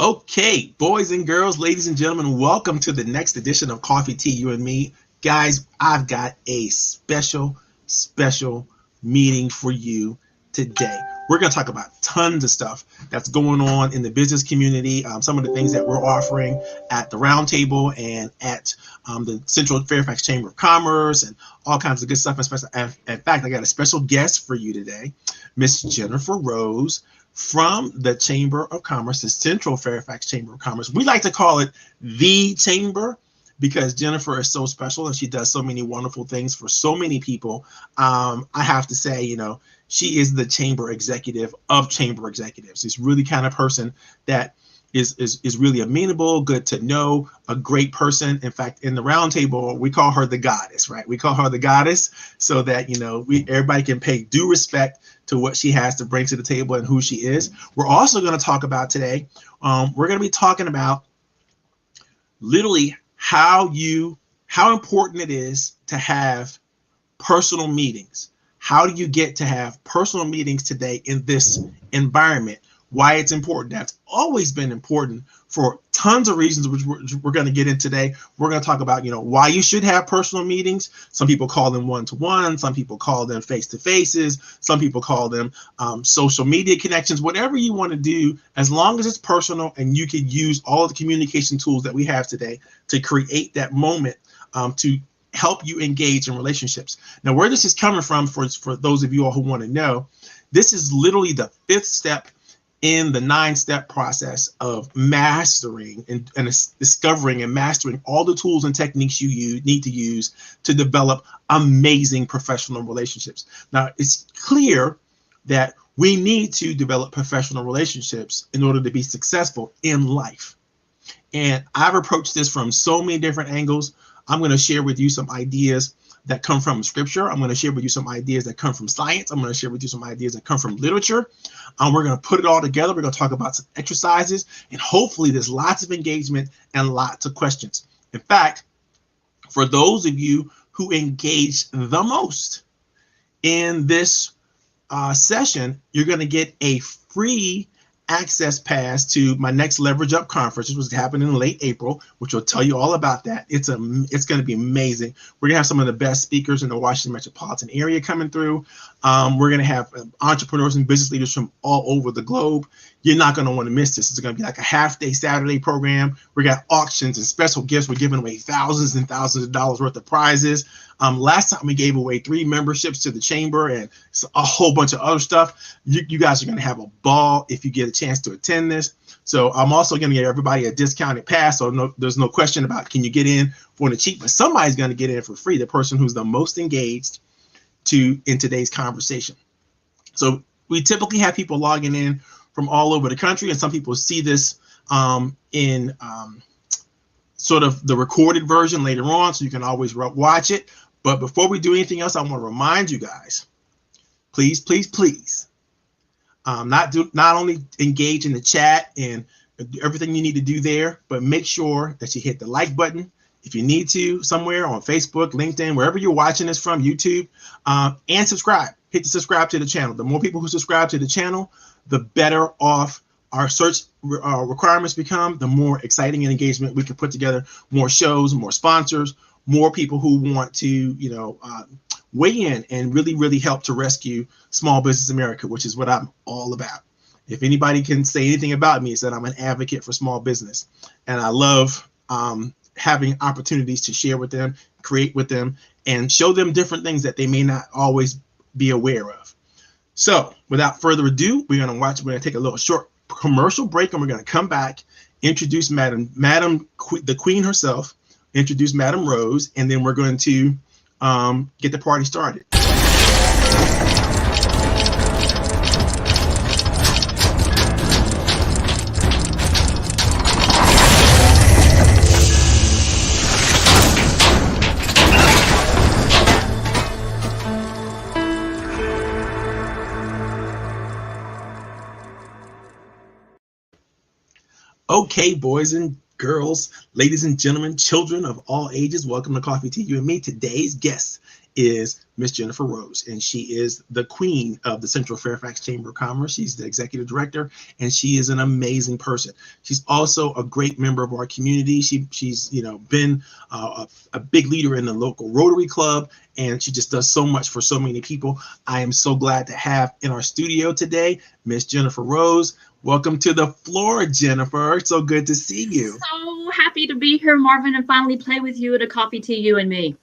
Okay, boys and girls, ladies and gentlemen, welcome to the next edition of Coffee, Tea, You and Me. Guys, I've got a special meeting for you today. We're going to talk about tons of stuff that's going on in the business community, some of the things that we're offering at the Roundtable and at the Central Fairfax Chamber of Commerce and all kinds of good stuff. In fact, I got a special guest for you today, Miss Jennifer Rose from the Chamber of Commerce, the Central Fairfax Chamber of Commerce. We like to call it the Chamber because Jennifer is so special and she does so many wonderful things for so many people. I have to say, she is the Chamber Executive of Chamber Executives. This really kind of person that is really amenable, good to know, a great person. In fact, in the Roundtable, we call her the goddess, right? We call her the goddess so that, everybody can pay due respect to what she has to bring to the table and who she is. We're also going to talk about today, we're going to be talking about literally how important it is to have personal meetings. How do you get to have personal meetings today in this environment? Why it's important. That's always been important for tons of reasons, which we're going to get in today. We're going to talk about, why you should have personal meetings. Some people call them one-to-one. Some people call them face-to-faces. Some people call them social media connections. Whatever you want to do, as long as it's personal and you can use all of the communication tools that we have today to create that moment to help you engage in relationships. Now, where this is coming from, for those of you all who want to know, this is literally the 5th step in the 9-step process of mastering and discovering and mastering all the tools and techniques you need to use to develop amazing professional relationships. Now, it's clear that we need to develop professional relationships in order to be successful in life. And I've approached this from so many different angles. I'm going to share with you some ideas that come from scripture. I'm going to share with you some ideas that come from science. I'm going to share with you some ideas that come from literature. We're going to put it all together. We're going to talk about some exercises, and hopefully there's lots of engagement and lots of questions. In fact, for those of you who engage the most in this session, you're going to get a free access pass to my next Leverage Up conference, which was happening in late April, which will tell you all about that. It's going to be amazing. We're going to have some of the best speakers in the Washington metropolitan area coming through. We're going to have entrepreneurs and business leaders from all over the globe. You're not going to want to miss this. It's going to be like a half-day Saturday program. We got auctions and special gifts. We're giving away thousands and thousands of dollars worth of prizes. Last time we gave away 3 memberships to the chamber and a whole bunch of other stuff. You guys are going to have a ball if you get a chance to attend this. So I'm also going to give everybody a discounted pass. So there's no question about can you get in for the cheap, but somebody's going to get in for free, the person who's the most engaged in today's conversation. So we typically have people logging in from all over the country, and some people see this in sort of the recorded version later on, so you can always watch it. But before we do anything else, I want to remind you guys, please, not only engage in the chat and everything you need to do there, but make sure that you hit the like button if you need to somewhere on Facebook, LinkedIn, wherever you're watching this from, YouTube, and subscribe. Hit the subscribe to the channel. The more people who subscribe to the channel, the better off our search requirements become, the more exciting and engagement we can put together, more shows, more sponsors, more people who want to, weigh in and really help to rescue small business America, which is what I'm all about. If anybody can say anything about me, it's that I'm an advocate for small business. And I love having opportunities to share with them, create with them, and show them different things that they may not always be aware of. So without further ado, we're going to take a little short commercial break, and we're going to come back, introduce the Queen herself, introduce Madam Rose, and then we're going to get the party started. Okay, boys and girls, ladies and gentlemen, children of all ages, welcome to Coffee, Tea, You and Me. Today's guest is Miss Jennifer Rose, and she is the queen of the Central Fairfax Chamber of Commerce. She's the executive director, and she is an amazing person. She's also a great member of our community. She's been a big leader in the local Rotary Club, and she just does so much for so many people. I am so glad to have in our studio today Miss Jennifer Rose. Welcome to the floor, Jennifer. So good to see you. So happy to be here, Marvin, and finally play with you at a coffee tea, you and me.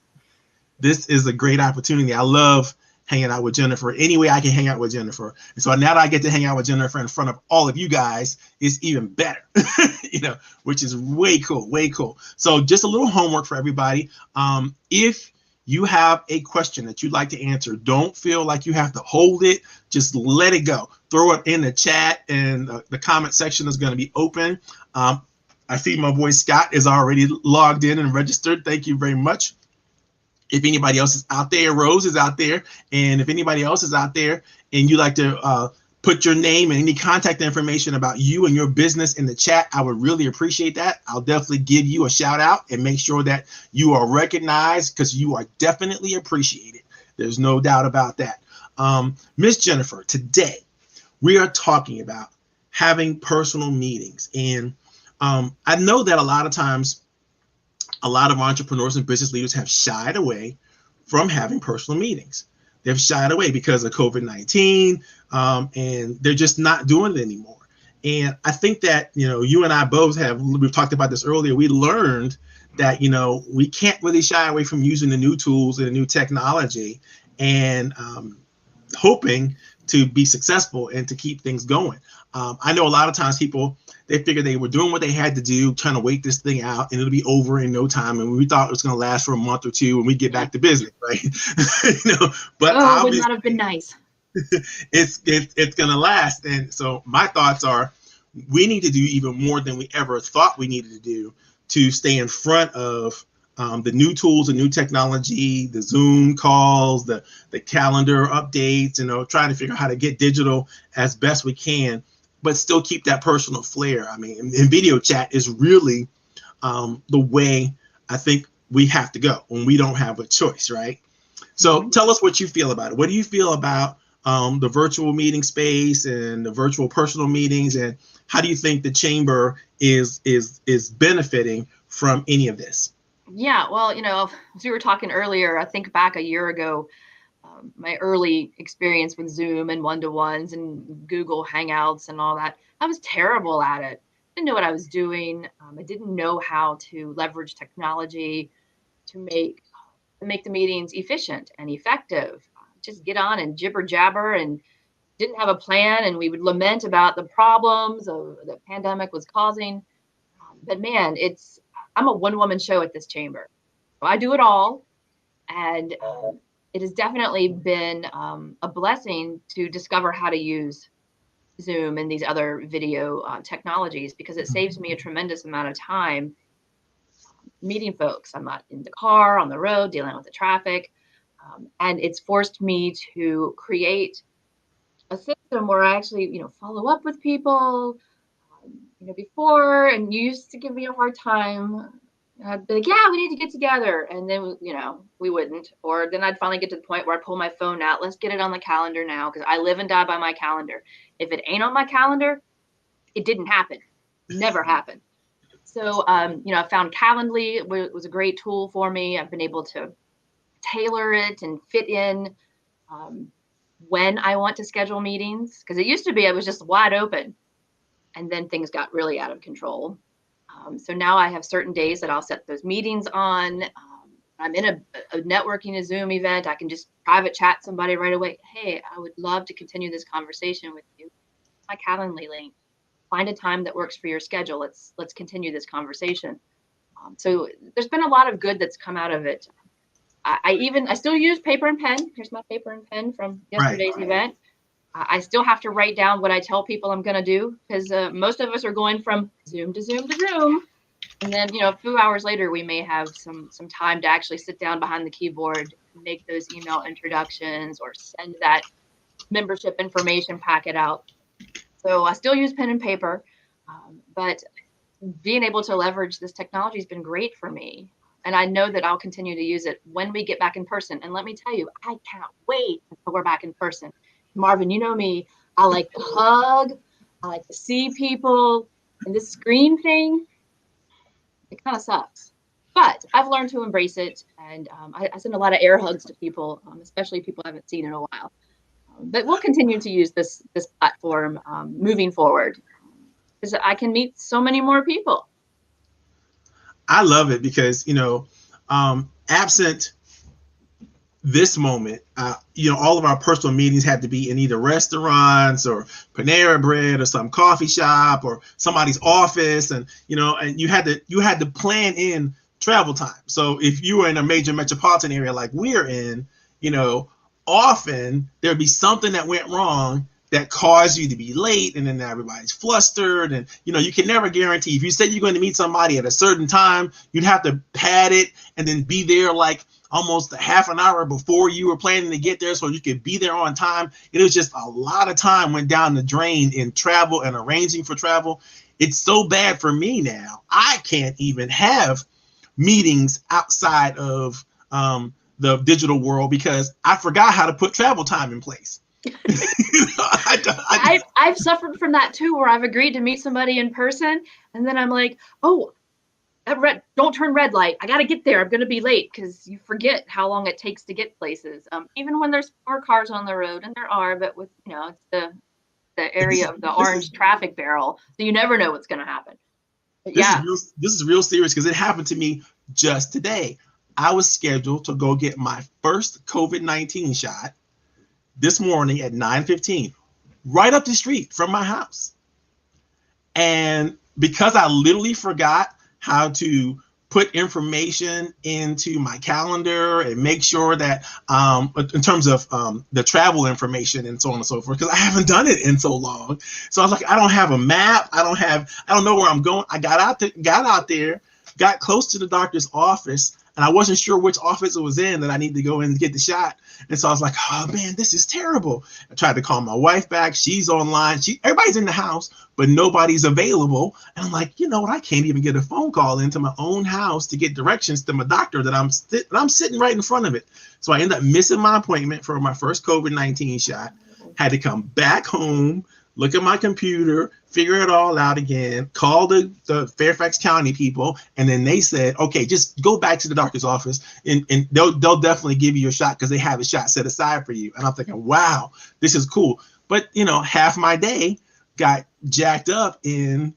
This is a great opportunity. I love hanging out with Jennifer. Any way I can hang out with Jennifer. And so now that I get to hang out with Jennifer in front of all of you guys, it's even better, which is way cool, way cool. So just a little homework for everybody. If you have a question that you'd like to answer, don't feel like you have to hold it. Just let it go. Throw it in the chat, and the comment section is going to be open. I see my boy Scott is already logged in and registered. Thank you very much. If anybody else is out there, Rose is out there. And if anybody else is out there and you'd like to put your name and any contact information about you and your business in the chat, I would really appreciate that. I'll definitely give you a shout out and make sure that you are recognized, because you are definitely appreciated. There's no doubt about that. Miss Jennifer, today we are talking about having personal meetings. And I know that a lot of times, a lot of entrepreneurs and business leaders have shied away from having personal meetings. They've shied away because of COVID-19, and they're just not doing it anymore. And I think that, you and I both we've talked about this earlier, we learned that, we can't really shy away from using the new tools and the new technology and hoping to be successful and to keep things going. I know a lot of times people, they figured they were doing what they had to do, trying to wait this thing out, and it'll be over in no time. And we thought it was going to last for a month or two, and we get back to business, right? But would not have been nice. It's going to last. And so my thoughts are, we need to do even more than we ever thought we needed to do to stay in front of the new tools and new technology, the Zoom calls, the calendar updates, trying to figure out how to get digital as best we can, but still keep that personal flair. I mean, and video chat is really the way I think we have to go when we don't have a choice, right? So tell us what you feel about it. What do you feel about the virtual meeting space and the virtual personal meetings, and how do you think the chamber is benefiting from any of this? Yeah, well, as we were talking earlier, I think back a year ago, my early experience with Zoom and one-to-ones and Google Hangouts and all that, I was terrible at it. Didn't know what I was doing. I didn't know how to leverage technology to make the meetings efficient and effective. Just get on and jibber jabber, and didn't have a plan, and we would lament about the problems the pandemic was causing. But man, I'm a one-woman show at this chamber. So I do it all, and it has definitely been a blessing to discover how to use Zoom and these other video technologies, because it saves me a tremendous amount of time meeting folks. I'm not in the car, on the road, dealing with the traffic. And it's forced me to create a system where I actually, follow up with people. Before, and you used to give me a hard time. I'd be like, yeah, we need to get together. And then, we wouldn't. Or then I'd finally get to the point where I pull my phone out. Let's get it on the calendar now, because I live and die by my calendar. If it ain't on my calendar, it didn't happen. Never happened. So, I found Calendly was a great tool for me. I've been able to tailor it and fit in when I want to schedule meetings. Because it used to be I was just wide open. And then things got really out of control. So now I have certain days that I'll set those meetings on. I'm in a networking, a Zoom event. I can just private chat somebody right away. Hey, I would love to continue this conversation with you. My Calendly link. Find a time that works for your schedule. Let's continue this conversation. So there's been a lot of good that's come out of it. I still use paper and pen. Here's my paper and pen from yesterday's event. I still have to write down what I tell people I'm going to do, because most of us are going from Zoom to Zoom to Zoom. And then, a few hours later, we may have some time to actually sit down behind the keyboard, make those email introductions, or send that membership information packet out. So I still use pen and paper, but being able to leverage this technology has been great for me. And I know that I'll continue to use it when we get back in person. And let me tell you, I can't wait until we're back in person. Marvin, you know me, I like to hug, I like to see people, and this screen thing, it kind of sucks. But I've learned to embrace it, and I send a lot of air hugs to people, especially people I haven't seen in a while. But we'll continue to use this platform moving forward, because I can meet so many more people. I love it because, absent this moment, all of our personal meetings had to be in either restaurants or Panera Bread or some coffee shop or somebody's office, and you had to plan in travel time. So if you were in a major metropolitan area like we're in, often there'd be something that went wrong that caused you to be late, and then everybody's flustered, and you can never guarantee. If you said you're going to meet somebody at a certain time, you'd have to pad it and then be there like almost a half an hour before you were planning to get there so you could be there on time. It was just a lot of time went down the drain in travel and arranging for travel. It's so bad for me now. I can't even have meetings outside of the digital world because I forgot how to put travel time in place. I've suffered from that too, where I've agreed to meet somebody in person, and then I'm like, oh, don't turn red light. I got to get there. I'm going to be late, because you forget how long it takes to get places. Even when there's more cars on the road, and there are, but with it's the area of the orange traffic barrel, so you never know what's going to happen. But this is real serious, because it happened to me just today. I was scheduled to go get my first COVID-19 shot this morning at 9:15, right up the street from my house. And because I literally forgot how to put information into my calendar and make sure that in terms of the travel information and so on and so forth, because I haven't done it in so long. So I was like, I don't have a map. I don't know where I'm going. I got out there, got close to the doctor's office, and I wasn't sure which office it was in that I needed to go in and get the shot. And so I was like, oh man, this is terrible. I tried to call my wife back. She's online. Everybody's in the house, but nobody's available. And I'm like, you know what? I can't even get a phone call into my own house to get directions to my doctor that I'm sitting right in front of it. So I ended up missing my appointment for my first COVID-19 shot. Had to come back home, look at my computer, figure it all out again, call the Fairfax County people, and then they said, okay, just go back to the doctor's office, and they'll definitely give you a shot because they have a shot set aside for you. And I'm thinking, wow, this is cool. But, half my day got jacked up in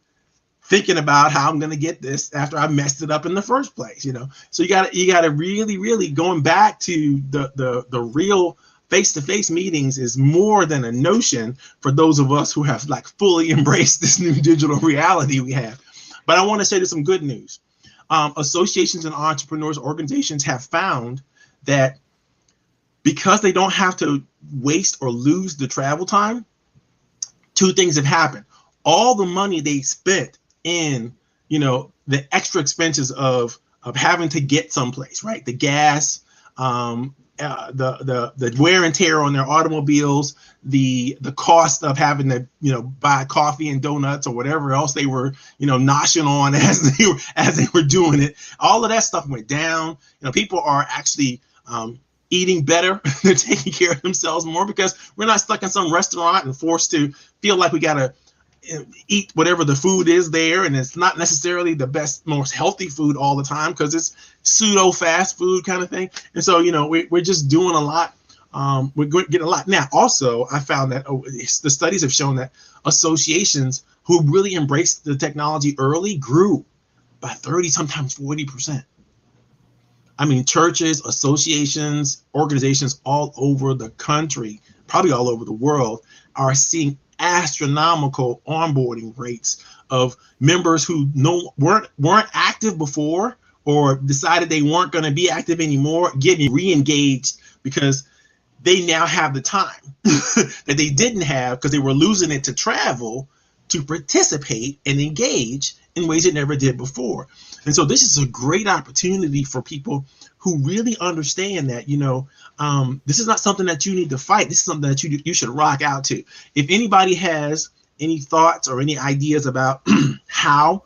thinking about how I'm going to get this after I messed it up in the first place, So you got to really, really going back to the real face-to-face meetings is more than a notion for those of us who have fully embraced this new digital reality we have. But I want to say there's some good news. Associations and entrepreneurs organizations have found that because they don't have to waste or lose the travel time, two things have happened. All the money they spent in, the extra expenses of having to get someplace, right? The gas, the wear and tear on their automobiles, the cost of having to buy coffee and donuts or whatever else they were noshing on as they were doing it. All of that stuff went down. People are actually eating better. They're taking care of themselves more because we're not stuck in some restaurant and forced to feel like we gotta eat whatever the food is there, and it's not necessarily the best, most healthy food all the time because it's pseudo fast food kind of thing. And so we're just doing a lot. We're getting a lot now. Also, I found that the studies have shown that associations who really embraced the technology early grew by 30, sometimes 40%. I mean, churches, associations, organizations all over the country, probably all over the world, are seeing astronomical onboarding rates of members who weren't active before or decided they weren't going to be active anymore, getting re-engaged because they now have the time that they didn't have because they were losing it to travel to participate and engage in ways they never did before. And so this is a great opportunity for people who really understand that, this is not something that you need to fight. This is something that you should rock out to. If anybody has any thoughts or any ideas about how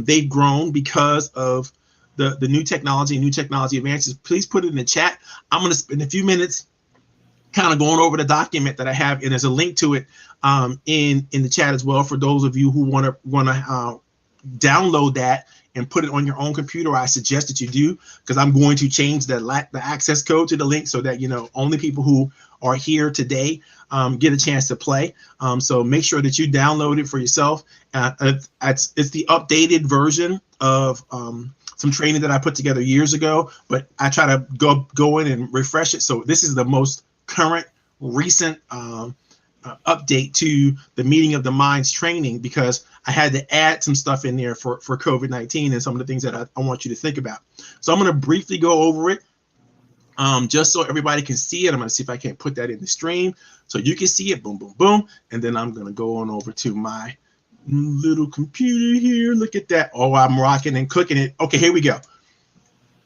they've grown because of the new technology advances, please put it in the chat. I'm going to spend a few minutes kind of going over the document that I have, and there's a link to it in the chat as well for those of you who want to download that and put it on your own computer. I suggest that you do, because I'm going to change the access code to the link so that only people who are here today get a chance to play. So make sure that you download it for yourself. It's the updated version of some training that I put together years ago, but I try to go in and refresh it. So this is the most current, recent update to the Meeting of the Minds training, because I had to add some stuff in there for COVID-19 and some of the things that I want you to think about. So I'm going to briefly go over it just so everybody can see it. I'm going to see if I can't put that in the stream so you can see it. Boom, boom, boom. And then I'm going to go on over to my little computer here. Look at that. Oh, I'm rocking and cooking it. Okay, here we go.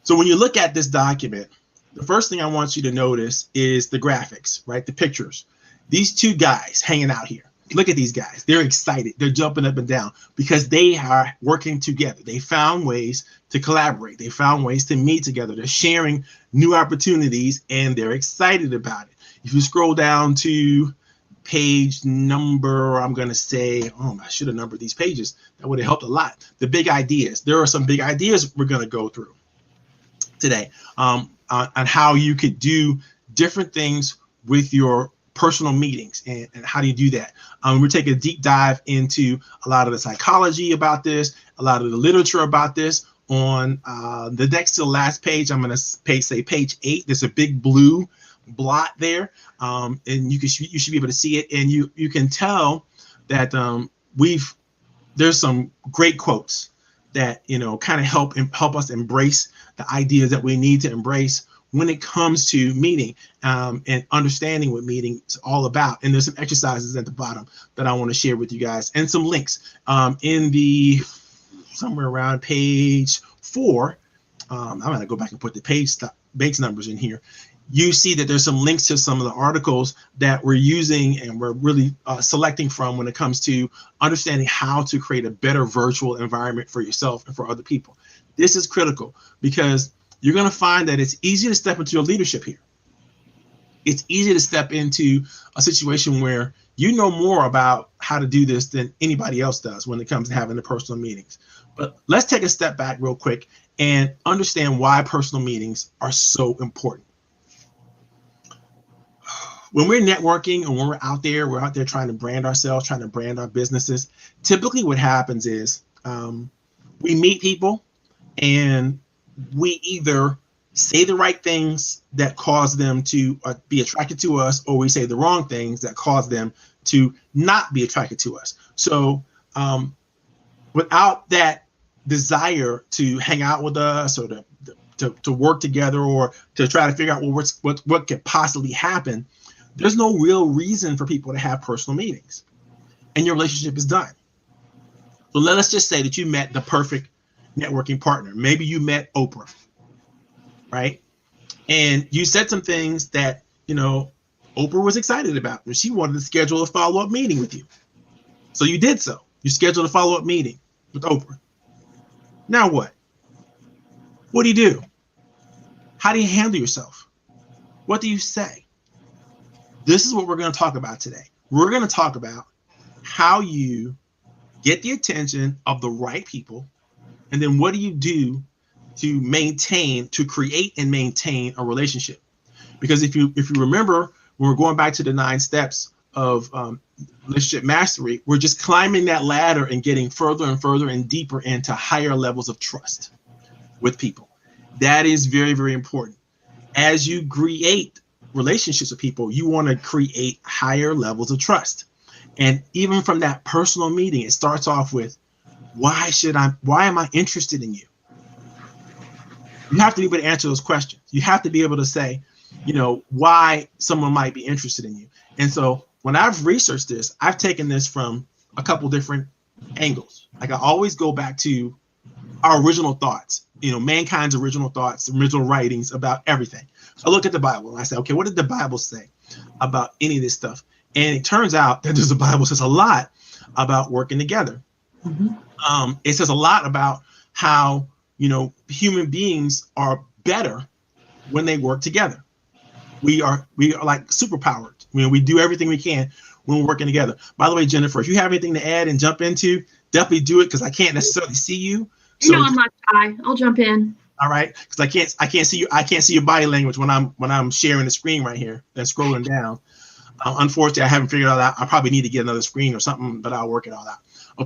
So when you look at this document, the first thing I want you to notice is the graphics, right? The pictures. These two guys hanging out here. Look at these guys. They're excited. They're jumping up and down because they are working together. They found ways to collaborate. They found ways to meet together. They're sharing new opportunities, and they're excited about it. If you scroll down to page number, I'm going to say, I should have numbered these pages. That would have helped a lot. The big ideas. There are some big ideas we're going to go through today on how you could do different things with your personal meetings and how do you do that. We're taking a deep dive into a lot of the psychology about this, a lot of the literature about this. On the next to the last page, I'm going to say page 8. There's a big blue blot there, and you should be able to see it, and you can tell that there's some great quotes that kind of help us embrace the ideas that we need to embrace when it comes to meeting and understanding what meeting is all about. And there's some exercises at the bottom that I want to share with you guys, and some links in somewhere around page 4. I'm going to go back and put the page numbers in here. You see that there's some links to some of the articles that we're using and we're really selecting from when it comes to understanding how to create a better virtual environment for yourself and for other people. This is critical because you're going to find that it's easy to step into your leadership here. It's easy to step into a situation where you know more about how to do this than anybody else does when it comes to having the personal meetings. But let's take a step back real quick and understand why personal meetings are so important. When we're networking and when we're out there trying to brand ourselves, trying to brand our businesses, typically what happens is we meet people and we either say the right things that cause them to be attracted to us, or we say the wrong things that cause them to not be attracted to us. So without that desire to hang out with us or to work together or to try to figure out what could possibly happen, there's no real reason for people to have personal meetings, and your relationship is done. So let us just say that you met the perfect networking partner. Maybe you met Oprah, right? And you said some things that, Oprah was excited about, and she wanted to schedule a follow-up meeting with you. So you did so. You scheduled a follow-up meeting with Oprah. Now what? What do you do? How do you handle yourself? What do you say? This is what we're going to talk about today. We're going to talk about how you get the attention of the right people, and then what do you do to create and maintain a relationship? Because if you remember, when we're going back to the 9 steps of relationship mastery, we're just climbing that ladder and getting further and further and deeper into higher levels of trust with people. That is very, very important. As you create relationships with people, you want to create higher levels of trust. And even from that personal meeting, it starts off with, why am I interested in you? You have to be able to answer those questions. You have to be able to say, why someone might be interested in you. And so when I've researched this, I've taken this from a couple different angles. Like, I always go back to our original thoughts, mankind's original thoughts, original writings about everything. So I look at the Bible and I say, okay, what did the Bible say about any of this stuff? And it turns out that the Bible says a lot about working together. Mm-hmm. It says a lot about how Human beings are better when they work together. We are like superpowered. We do everything we can when we're working together. By the way, Jennifer, if you have anything to add and jump into, definitely do it, because I can't necessarily see you. So I'm not shy. I'll jump in. All right, because I can't see you. I can't see your body language when I'm sharing the screen right here and scrolling down. Unfortunately, I haven't figured it out. I probably need to get another screen or something, but I'll work it all out.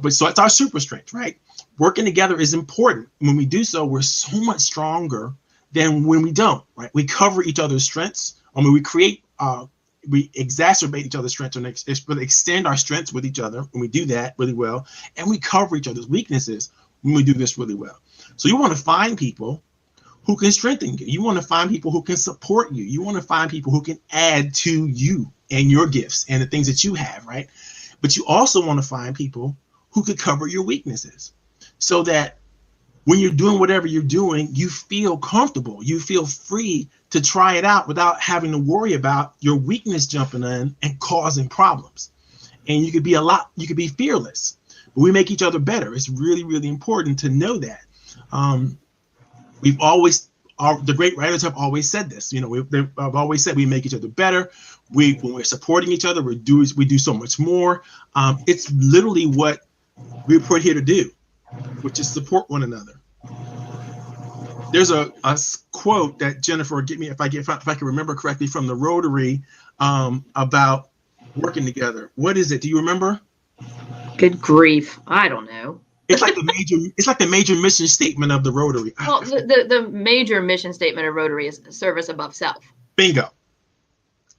But so it's our super strength, right? Working together is important. When we do so, we're so much stronger than when we don't, right? We cover each other's strengths. We exacerbate each other's strengths and extend our strengths with each other, and we do that really well. And we cover each other's weaknesses when we do this really well. So you want to find people who can strengthen you. You want to find people who can support you. You want to find people who can add to you and your gifts and the things that you have, right? But you also want to find people who could cover your weaknesses, so that when you're doing whatever you're doing, you feel comfortable. You feel free to try it out without having to worry about your weakness jumping in and causing problems. And you could be fearless. But we make each other better. It's really, really important to know that. The great writers have always said this. I've always said we make each other better. When we're supporting each other, we do so much more. It's literally what we're put here to do, which is support one another. There's a quote that Jennifer, get me if I can remember correctly, from the Rotary about working together. What is it? Do you remember? Good grief, I don't know. It's like the major mission statement of the Rotary. Well, the major mission statement of Rotary is service above self. Bingo.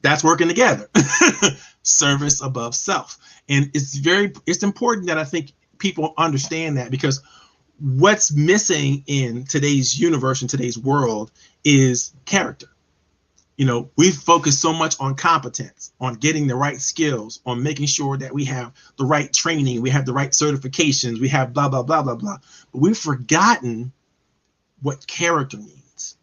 That's working together. Service above self. And it's important that I think people understand that, because what's missing in today's universe, in today's world, is character. We focus so much on competence, on getting the right skills, on making sure that we have the right training, we have the right certifications, we have blah, blah, blah, blah, blah. But we've forgotten what character means.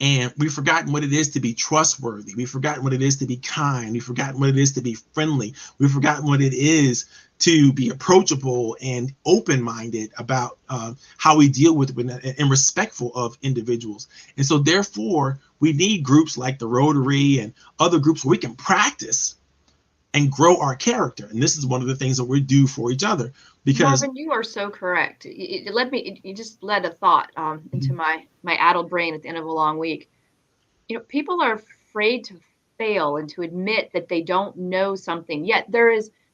And we've forgotten what it is to be trustworthy. We've forgotten what it is to be kind. We've forgotten what it is to be friendly. We've forgotten what it is to be approachable and open-minded about how we deal with and respectful of individuals. And so therefore, we need groups like the Rotary and other groups where we can practice and grow our character. And this is one of the things that we do for each other. Because Marvin, you are so correct. You just led a thought into my addled brain at the end of a long week. People are afraid to fail and to admit that they don't know something. Yet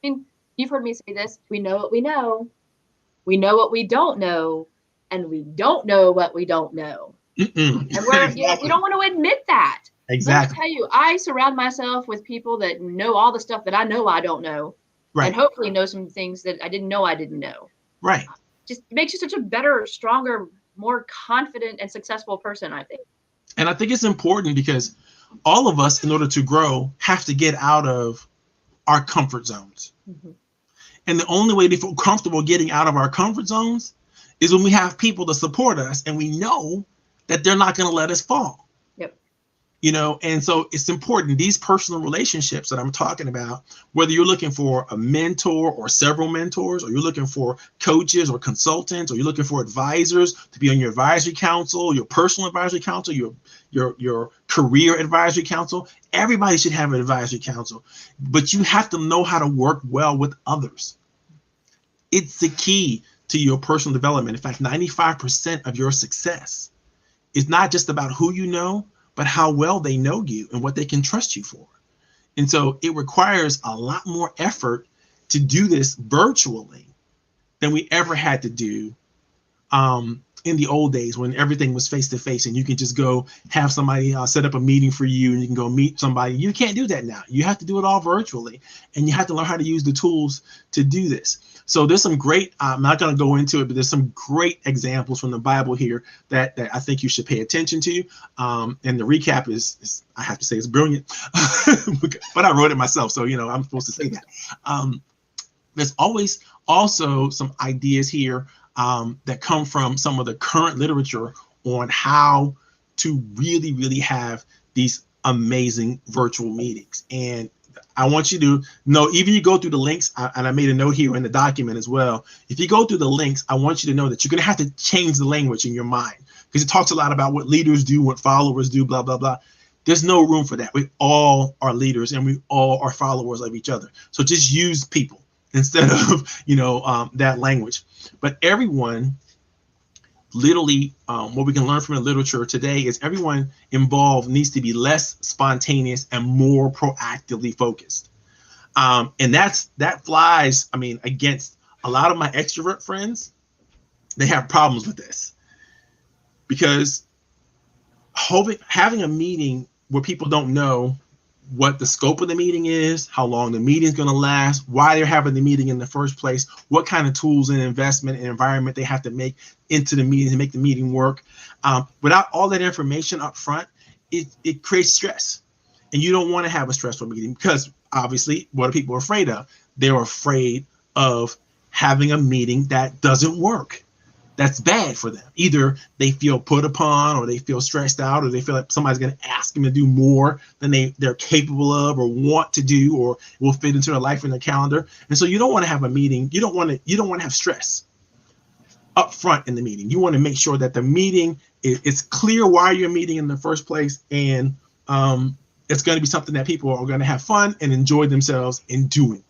you've heard me say this: we know what we know what we don't know, and we don't know what we don't know. And Exactly. you don't want to admit that. Exactly. Let me tell you, I surround myself with people that know all the stuff that I know I don't know. Right. And hopefully know some things that I didn't know I didn't know. Right. Just makes you such a better, stronger, more confident and successful person, I think. And I think it's important because all of us, in order to grow, have to get out of our comfort zones. Mm-hmm. And the only way to feel comfortable getting out of our comfort zones is when we have people to support us and we know that they're not going to let us fall. Yep. And so it's important, these personal relationships that I'm talking about, whether you're looking for a mentor or several mentors, or you're looking for coaches or consultants, or you're looking for advisors to be on your advisory council, your personal advisory council, your career advisory council, everybody should have an advisory council, but you have to know how to work well with others. It's the key to your personal development. In fact, 95% of your success is not just about who you know, but how well they know you and what they can trust you for. And so it requires a lot more effort to do this virtually than we ever had to do in the old days when everything was face to face and you can just go have somebody set up a meeting for you and you can go meet somebody. You can't do that now. You have to do it all virtually, and you have to learn how to use the tools to do this. So there's some great, I'm not going to go into it, but there's some great examples from the Bible here that I think you should pay attention to. And the recap is I have to say, it's brilliant, but I wrote it myself. So, I'm supposed to say that. There's always also some ideas here that come from some of the current literature on how to really, really have these amazing virtual meetings. And I want you to know, even you go through the links, and I made a note here in the document as well. If you go through the links, I want you to know that you're going to have to change the language in your mind, because it talks a lot about what leaders do, what followers do, blah, blah, blah. There's no room for that. We all are leaders and we all are followers of each other. So just use people instead of, that language. But everyone, literally, what we can learn from the literature today is everyone involved needs to be less spontaneous and more proactively focused. And that flies, against a lot of my extrovert friends. They have problems with this, because having a meeting where people don't know what the scope of the meeting is, how long the meeting is going to last, why they're having the meeting in the first place, what kind of tools and investment and environment they have to make into the meeting to make the meeting work. Without all that information up front, it creates stress. And you don't want to have a stressful meeting, because obviously what are people afraid of? They're afraid of having a meeting that doesn't work. That's bad for them. Either they feel put upon, or they feel stressed out, or they feel like somebody's going to ask them to do more than they're capable of or want to do, or will fit into their life and their calendar. And so you don't want to have a meeting. You don't want to have stress up front in the meeting. You want to make sure that the meeting it's clear why you're meeting in the first place, and it's going to be something that people are going to have fun and enjoy themselves in doing.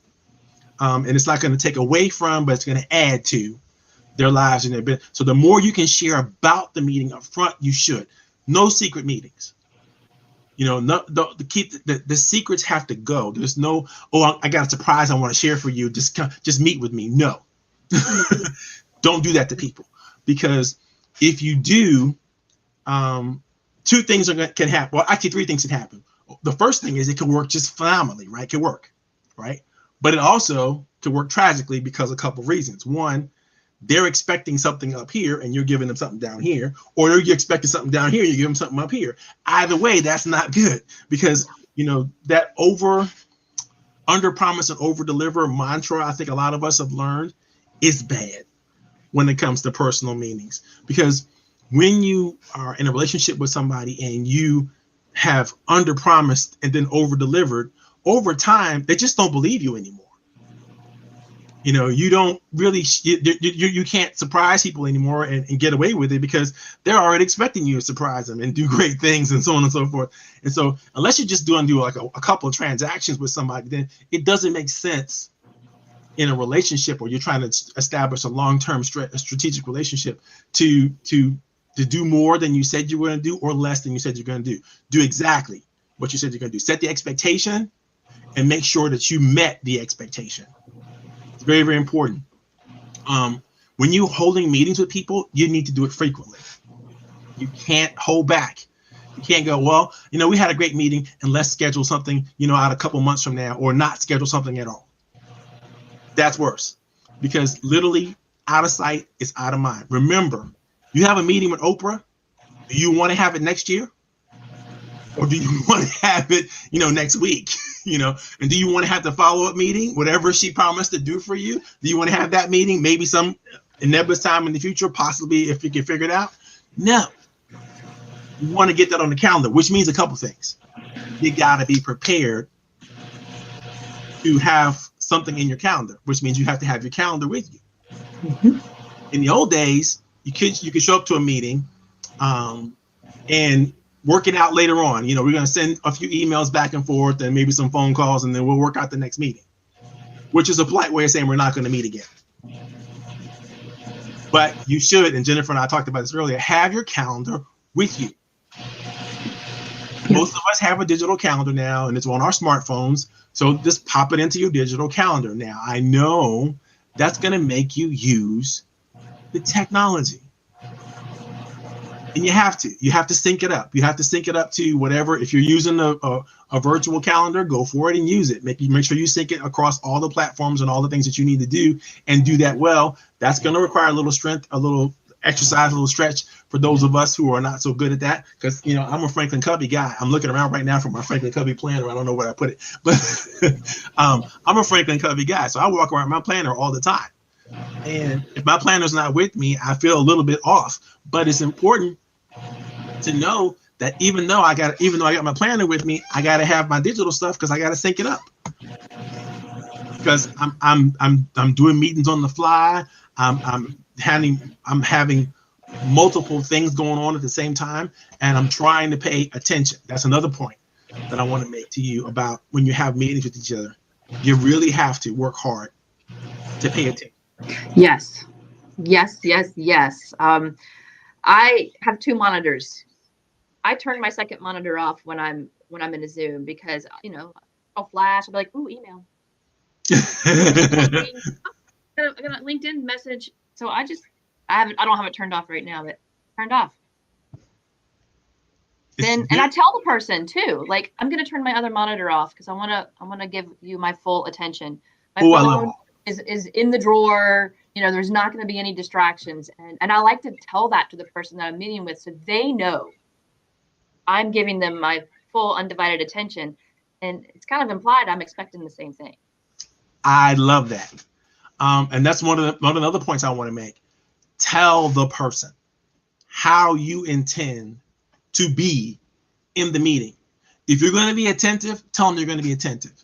And it's not going to take away from, but it's going to add to their lives and their business. So the more you can share about the meeting up front, you should. No secret meetings. The secrets have to go. There's no, I got a surprise I want to share for you. Just meet with me. No. Don't do that to people, because if you do, two things can happen. Well, actually, three things can happen. The first thing is it can work just phenomenally, right? It can work, right? But it also can work tragically because of a couple of reasons. One, they're expecting something up here and you're giving them something down here, or you're expecting something down here, you give them something up here. Either way, that's not good, because that under promise and over deliver mantra, I think a lot of us have learned, is bad when it comes to personal meetings. Because when you are in a relationship with somebody and you have under promised and then over delivered, over time they just don't believe you anymore. You don't really, you can't surprise people anymore and get away with it, because they're already expecting you to surprise them and do great things and so on and so forth. And so unless you're just do like a couple of transactions with somebody, then it doesn't make sense in a relationship, or you're trying to establish a long-term strategic relationship to do more than you said you were going to do, or less than you said you're going to do. Do exactly what you said you're going to do. Set the expectation and make sure that you met the expectation. It's very, very important. When you're holding meetings with people, you need to do it frequently. You can't hold back. You can't go, well, we had a great meeting, and let's schedule something, out a couple months from now, or not schedule something at all. That's worse, because literally out of sight is out of mind. Remember, you have a meeting with Oprah. Do you want to have it next year? Or do you want to have it, next week? And do you want to have the follow-up meeting, whatever she promised to do for you? Do you want to have that meeting maybe some nebulous time in the future, possibly, if you can figure it out? No. You want to get that on the calendar, which means a couple things. You got to be prepared to have something in your calendar, which means you have to have your calendar with you. Mm-hmm. In the old days, you could show up to a meeting and work it out later on. We're going to send a few emails back and forth and maybe some phone calls, and then we'll work out the next meeting, which is a polite way of saying we're not going to meet again. But you should, and Jennifer and I talked about this earlier, have your calendar with you. Most of us have a digital calendar now, and it's on our smartphones. So just pop it into your digital calendar. Now, I know that's going to make you use the technology. And you have to sync it up. You have to sync it up to whatever. If you're using a virtual calendar, go for it and use it. Make sure you sync it across all the platforms and all the things that you need to do, and do that well. That's going to require a little strength, a little exercise, a little stretch for those of us who are not so good at that. Because, I'm a Franklin Covey guy. I'm looking around right now for my Franklin Covey planner. I don't know where I put it, but I'm a Franklin Covey guy. So I walk around my planner all the time. And if my planner's not with me, I feel a little bit off. But it's important to know that even though I got my planner with me, I got to have my digital stuff because I got to sync it up. Because I'm doing meetings on the fly. I'm having multiple things going on at the same time, and I'm trying to pay attention. That's another point that I want to make to you about when you have meetings with each other. You really have to work hard to pay attention. Yes. I have 2 monitors. I turn my second monitor off when I'm in a Zoom because, you know, I'll flash. I'll be like, ooh, email. I got a LinkedIn message. So I don't have it turned off right now, but turned off. And I tell the person too, like, I'm going to turn my other monitor off because I want to give you my full attention. My phone is in the drawer. You know, there's not going to be any distractions. And I like to tell that to the person that I'm meeting with so they know I'm giving them my full undivided attention. And it's kind of implied I'm expecting the same thing. I love that. And that's one of the other points I want to make. Tell the person how you intend to be in the meeting. If you're going to be attentive, tell them you're going to be attentive.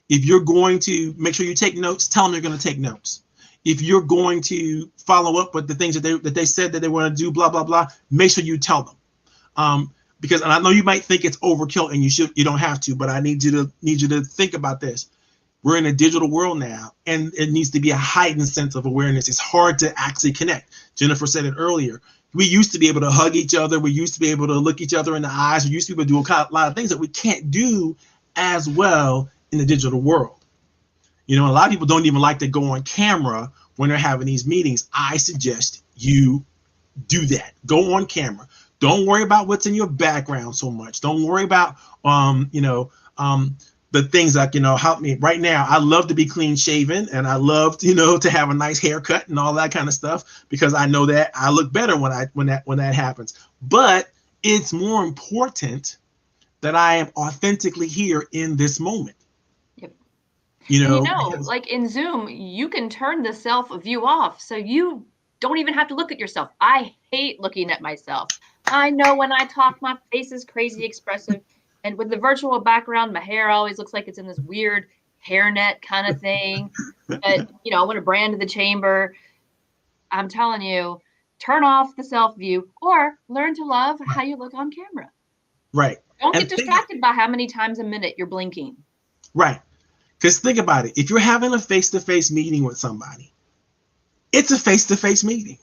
If you're going to make sure you take notes, tell them you're going to take notes. If you're going to follow up with the things that they said that they want to do, blah, blah, blah, make sure you tell them. Because, and I know you might think it's overkill and you don't have to, but I need you to think about this. We're in a digital world now, and it needs to be a heightened sense of awareness. It's hard to actually connect. Jennifer said it earlier. We used to be able to hug each other. We used to be able to look each other in the eyes. We used to be able to do a lot of things that we can't do as well in the digital world. You know, a lot of people don't even like to go on camera when they're having these meetings. I suggest you do that. Go on camera. Don't worry about what's in your background so much. Don't worry about, the things like, help me right now. I love to be clean shaven, and I love, to have a nice haircut and all that kind of stuff, because I know that I look better when that happens. But it's more important that I am authentically here in this moment. Yep. Because, like in Zoom, you can turn the self view off, so you don't even have to look at yourself. I hate looking at myself. I know when I talk, my face is crazy expressive. And with the virtual background, my hair always looks like it's in this weird hairnet kind of thing. But, I want to brand the chamber. I'm telling you, turn off the self view or learn to love how you look on camera. Right. Don't get distracted by how many times a minute you're blinking. Right. Because think about it. If you're having a face-to-face meeting with somebody, it's a face-to-face meeting.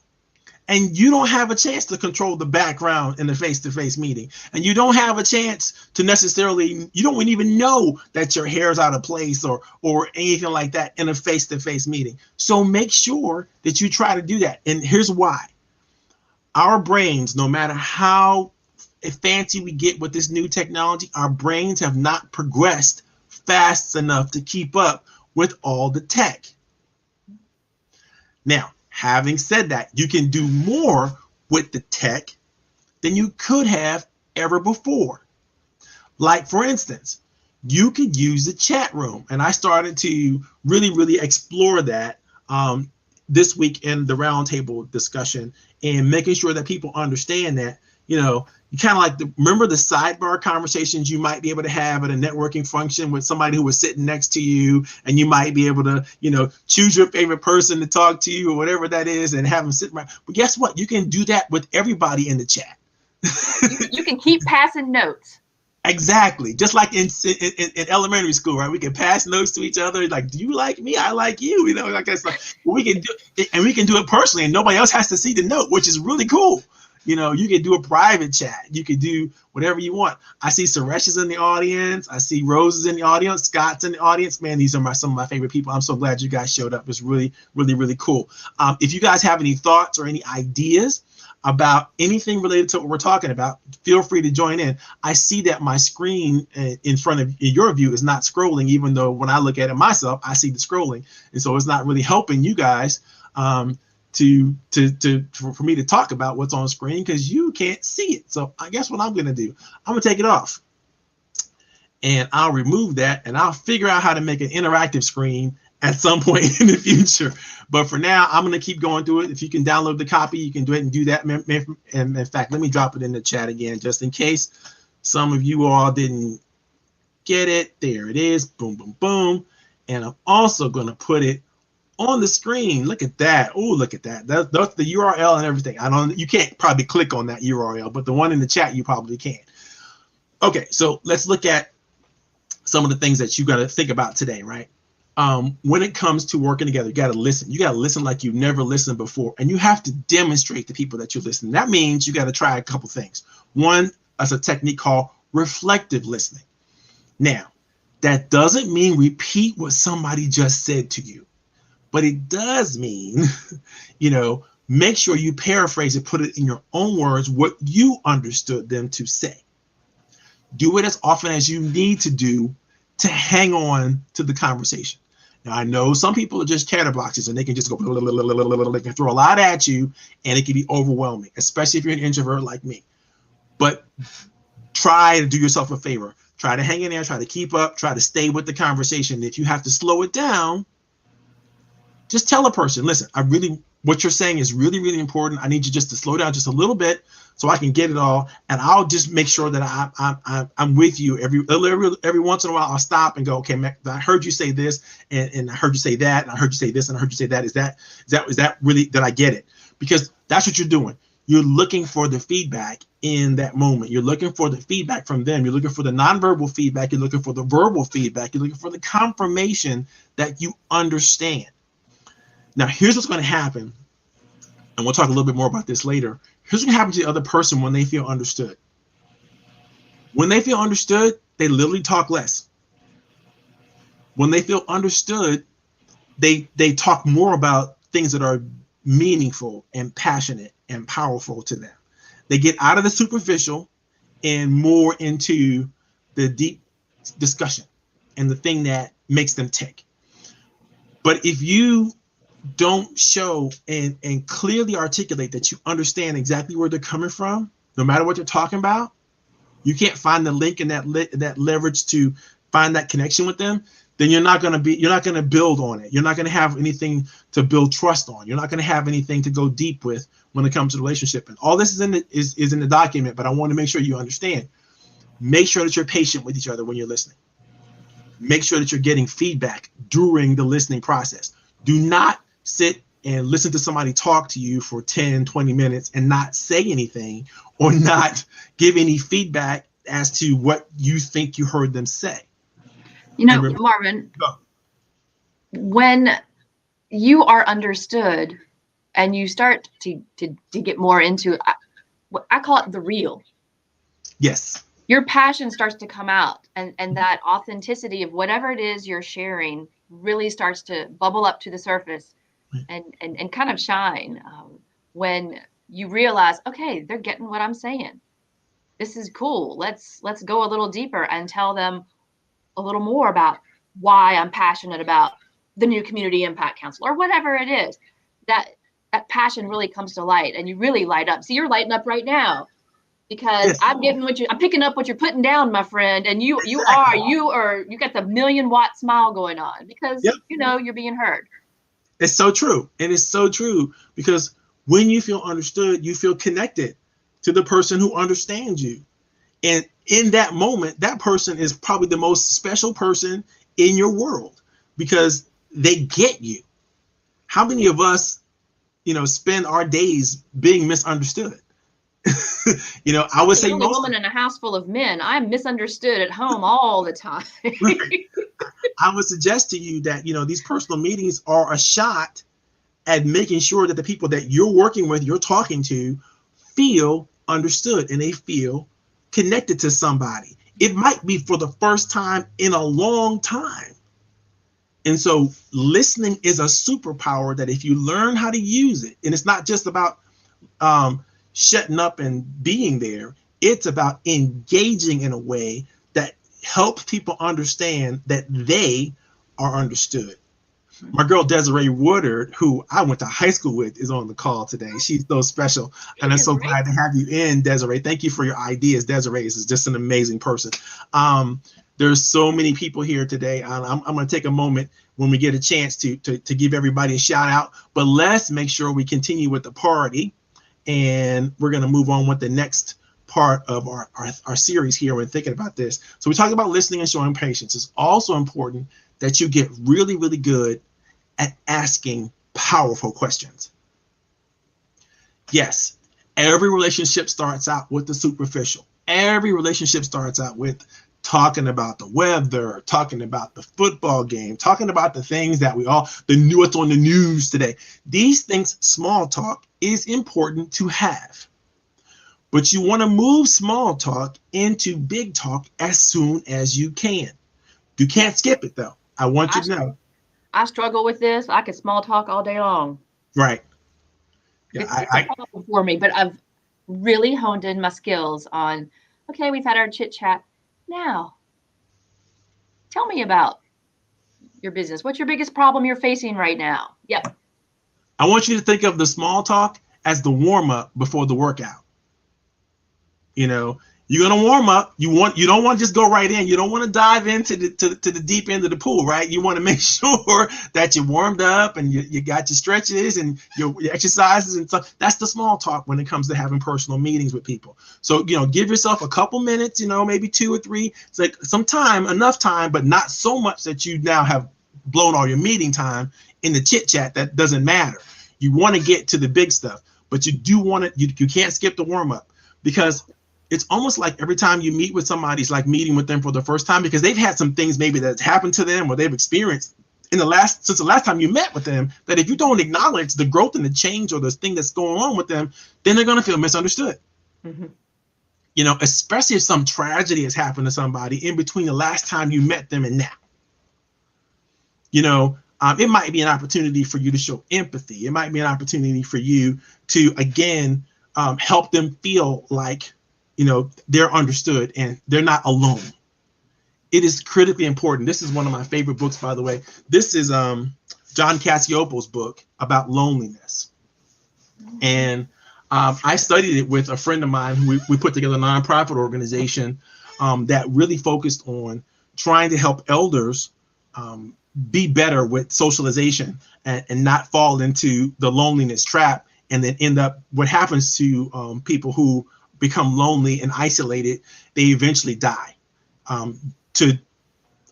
And you don't have a chance to control the background in the face-to-face meeting. And you don't have a chance to you don't even know that your hair is out of place or anything like that in a face-to-face meeting. So make sure that you try to do that. And here's why. Our brains, no matter how fancy we get with this new technology, our brains have not progressed fast enough to keep up with all the tech. Now, having said that, you can do more with the tech than you could have ever before. Like, for instance, you could use the chat room. And I started to really, really explore that this week in the roundtable discussion, and making sure that people understand that, you kind of like remember the sidebar conversations you might be able to have at a networking function with somebody who was sitting next to you, and you might be able to, choose your favorite person to talk to you or whatever that is and have them sit right. But guess what? You can do that with everybody in the chat. You can keep passing notes. Exactly. Just like in elementary school, right? We can pass notes to each other. Like, do you like me? I like you. Like that stuff. We can do it, and we can do it personally, and nobody else has to see the note, which is really cool. You can do a private chat. You can do whatever you want. I see Suresh is in the audience. I see Rose is in the audience. Scott's in the audience. Man, these are some of my favorite people. I'm so glad you guys showed up. It's really, really, really cool. If you guys have any thoughts or any ideas about anything related to what we're talking about, feel free to join in. I see that my screen in front of your view is not scrolling, even though when I look at it myself, I see the scrolling. And so it's not really helping you guys for me to talk about what's on screen, because you can't see it. So I guess what I'm going to do, I'm going to take it off, and I'll remove that, and I'll figure out how to make an interactive screen at some point in the future. But for now, I'm going to keep going through it. If you can download the copy, you can do it and do that. And in fact, let me drop it in the chat again, just in case some of you all didn't get it. There it is. Boom, boom, boom. And I'm also going to put it on the screen. Look at that. Oh, look at that. That's the URL and everything. You can't probably click on that URL, but the one in the chat, you probably can. Okay, so let's look at some of the things that you got to think about today, right? When it comes to working together, you got to listen. You got to listen like you've never listened before, and you have to demonstrate to people that you're listening. That means you got to try a couple things. One, as a technique called reflective listening. Now, that doesn't mean repeat what somebody just said to you, but it does mean, make sure you paraphrase it, put it in your own words, what you understood them to say. Do it as often as you need to do to hang on to the conversation. Now, I know some people are just chatterboxes and they can just go, they can throw a lot at you and it can be overwhelming, especially if you're an introvert like me. But try to do yourself a favor. Try to hang in there, try to keep up, try to stay with the conversation. If you have to slow it down, just tell a person, listen, what you're saying is really, really important. I need you just to slow down just a little bit so I can get it all. And I'll just make sure that I'm with you every once in a while. I'll stop and go, okay, Mac, I heard you say this and I heard you say that and I heard you say this and I heard you say that. Is that really, did I get it? Because that's what you're doing. You're looking for the feedback in that moment. You're looking for the feedback from them. You're looking for the nonverbal feedback. You're looking for the verbal feedback. You're looking for the confirmation that you understand. Now, here's what's going to happen, and we'll talk a little bit more about this later. Here's what happens to the other person when they feel understood. When they feel understood, they literally talk less. When they feel understood, they talk more about things that are meaningful and passionate and powerful to them. They get out of the superficial and more into the deep discussion and the thing that makes them tick. But if you don't show and clearly articulate that you understand exactly where they're coming from, no matter what they're talking about, you can't find the link and that leverage to find that connection with them, then you're not going to build on it. You're not going to have anything to build trust on. You're not going to have anything to go deep with when it comes to the relationship. And all this is in the document, but I want to make sure you understand. Make sure that you're patient with each other when you're listening. Make sure that you're getting feedback during the listening process. Do not sit and listen to somebody talk to you for 10, 20 minutes and not say anything or not give any feedback as to what you think you heard them say. Marvin, when you are understood and you start to get more into, I call it the real. Yes. Your passion starts to come out and that authenticity of whatever it is you're sharing really starts to bubble up to the surface and kind of shine when you realize, okay, they're getting what I'm saying. This is cool. Let's go a little deeper and tell them a little more about why I'm passionate about the new Community Impact Council or whatever it is. That passion really comes to light and you really light up. See, you're lighting up right now because yes. I'm picking up what you're putting down, my friend. And you got the 1,000,000-watt smile going on because you're being heard. It's so true. And it's so true because when you feel understood, you feel connected to the person who understands you. And in that moment, that person is probably the most special person in your world because they get you. How many of us, spend our days being misunderstood? I would say I'm a woman in a house full of men. I'm misunderstood at home all the time. I would suggest to you that, these personal meetings are a shot at making sure that the people that you're working with, you're talking to, feel understood and they feel connected to somebody. It might be for the first time in a long time. And so listening is a superpower that if you learn how to use it, and it's not just about shutting up and being there, it's about engaging in a way that helps people understand that they are understood. My girl Desiree Woodard, who I went to high school with, is on the call today. She's so special, and I'm so glad to have you in, Desiree. Thank you for your ideas. Desiree is just an amazing person. There's so many people here today. I'm going to take a moment. when we get a chance to give everybody a shout out. But let's make sure we continue with the party, and we're going to move on with the next part of our series here when thinking about this. So we talked about listening and showing patience. It's also important that you get really, really good at asking powerful questions. Yes, every relationship starts out with the superficial. Every relationship starts out with talking about the weather, talking about the football game, talking about the things that what's on the news today. These things, small talk is important to have. But you want to move small talk into big talk as soon as you can. You can't skip it, though. I want you to know. I struggle with this. I could small talk all day long. Right. Yeah, it's a problem for me, but I've really honed in my skills on, okay, we've had our chit chat. Now, tell me about your business. What's your biggest problem you're facing right now? Yep. I want you to think of the small talk as the warm up before the workout. You know, you're gonna warm up. You don't want to just go right in. You don't want to dive into the deep end of the pool, right? You want to make sure that you're warmed up and you got your stretches and your exercises and stuff. That's the small talk when it comes to having personal meetings with people. So, give yourself a couple minutes, maybe 2 or 3. It's like some time, enough time, but not so much that you now have blown all your meeting time in the chit chat. That doesn't matter. You want to get to the big stuff, but you do want to. You can't skip the warm up, because it's almost like every time you meet with somebody, it's like meeting with them for the first time, because they've had some things maybe that's happened to them or they've experienced since the last time you met with them, that if you don't acknowledge the growth and the change or the thing that's going on with them, then they're going to feel misunderstood. Mm-hmm. Especially if some tragedy has happened to somebody in between the last time you met them and now. It might be an opportunity for you to show empathy. It might be an opportunity for you to, again, help them feel like, they're understood and they're not alone. It is critically important. This is one of my favorite books, by the way. This is John Cassiopo's book about loneliness. And I studied it with a friend of mine who we put together a nonprofit organization that really focused on trying to help elders be better with socialization and not fall into the loneliness trap, and then end up, what happens to people who become lonely and isolated, they eventually die to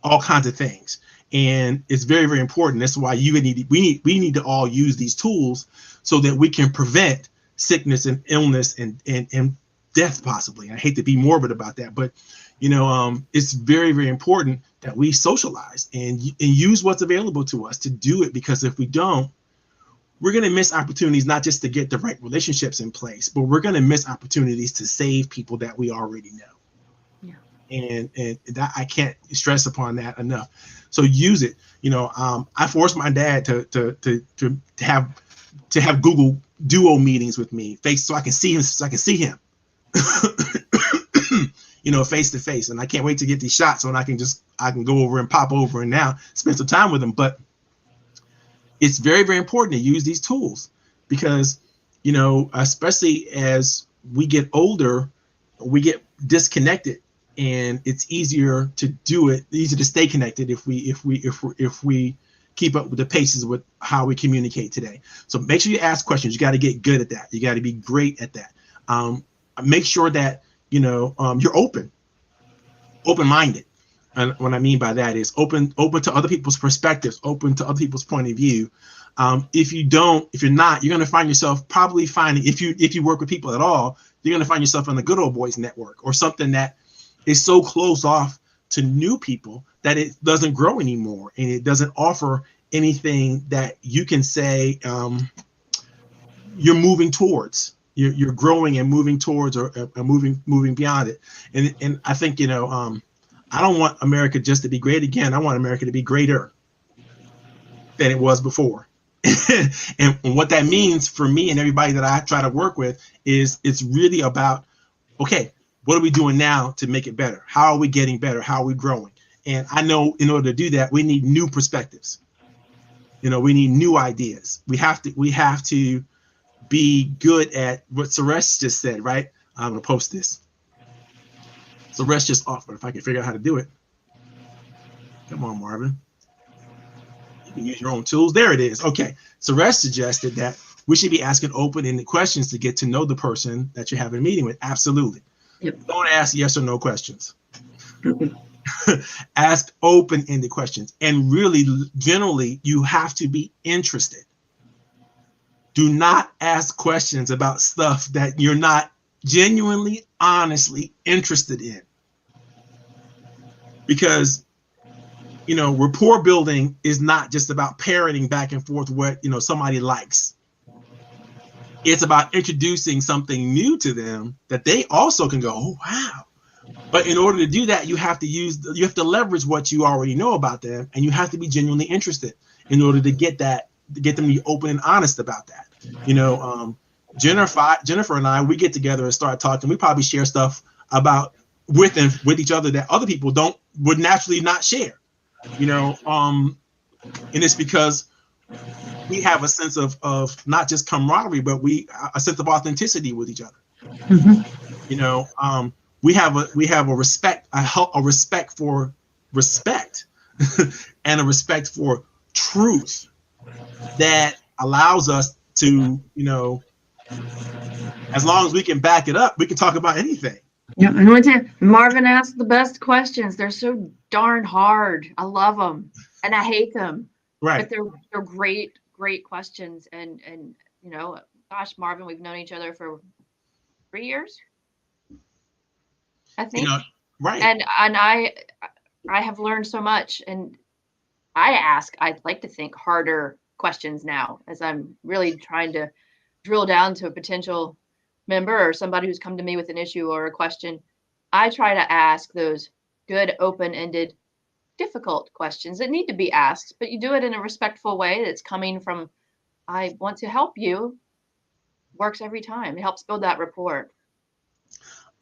all kinds of things. And it's very, very important. That's why we need to all use these tools so that we can prevent sickness and illness and death, possibly. I hate to be morbid about that, but it's very, very important that we socialize and use what's available to us to do it, because if we don't, we're going to miss opportunities, not just to get the right relationships in place, but we're going to miss opportunities to save people that we already know. Yeah. And that, I can't stress upon that enough. So use it. I forced my dad to have Google Duo meetings with me, so I can see him, face to face. And I can't wait to get these shots so I can go over and pop over and now spend some time with him. But it's very, very important to use these tools, because, especially as we get older, we get disconnected, and it's easier to stay connected if we keep up with the paces with how we communicate today. So make sure you ask questions. You got to get good at that. You got to be great at that. Make sure that, you're open-minded. And what I mean by that is open to other people's perspectives, open to other people's point of view. If you're not, you're going to find yourself if you work with people at all, you're going to find yourself in the good old boys network, or something that is so closed off to new people that it doesn't grow anymore, and it doesn't offer anything that you can say you're moving towards. You're growing and moving towards, or moving beyond it. And I think, I don't want America just to be great again. I want America to be greater than it was before. And what that means for me and everybody that I try to work with is, it's really about, okay, what are we doing now to make it better? How are we getting better? How are we growing? And I know in order to do that, we need new perspectives. We need new ideas. We have to be good at what Suresh just said, right? I'm going to post this. So Suresh just offered, if I can figure out how to do it. Come on, Marvin. You use your own tools. There it is. Okay. Suresh suggested that we should be asking open-ended questions to get to know the person that you're having a meeting with. Absolutely. Yep. Don't ask yes or no questions. Ask open-ended questions. And really, generally, you have to be interested. Do not ask questions about stuff that you're not genuinely, honestly interested in. Because, rapport building is not just about parroting back and forth what, somebody likes. It's about introducing something new to them that they also can go, oh, wow. But in order to do that, you have to leverage what you already know about them, and you have to be genuinely interested in order to get them to be open and honest about that. Jennifer and I, we get together and start talking. We probably share stuff about with each other that other people would naturally not share. And it's because we have a sense of not just camaraderie, but a sense of authenticity with each other. Mm-hmm. We have a respect for respect and a respect for truth that allows us to, as long as we can back it up, we can talk about anything. Yeah, I want to. Marvin asked the best questions. They're so darn hard. I love them and I hate them. Right. But they're great questions. And gosh, Marvin, we've known each other for 3 years, I think. Right. And I have learned so much, and I'd like to think harder questions now as I'm really trying to drill down to a potential member or somebody who's come to me with an issue or a question. I try to ask those good, open-ended, difficult questions that need to be asked, but you do it in a respectful way that's coming from, I want to help you. Works every time. It helps build that rapport.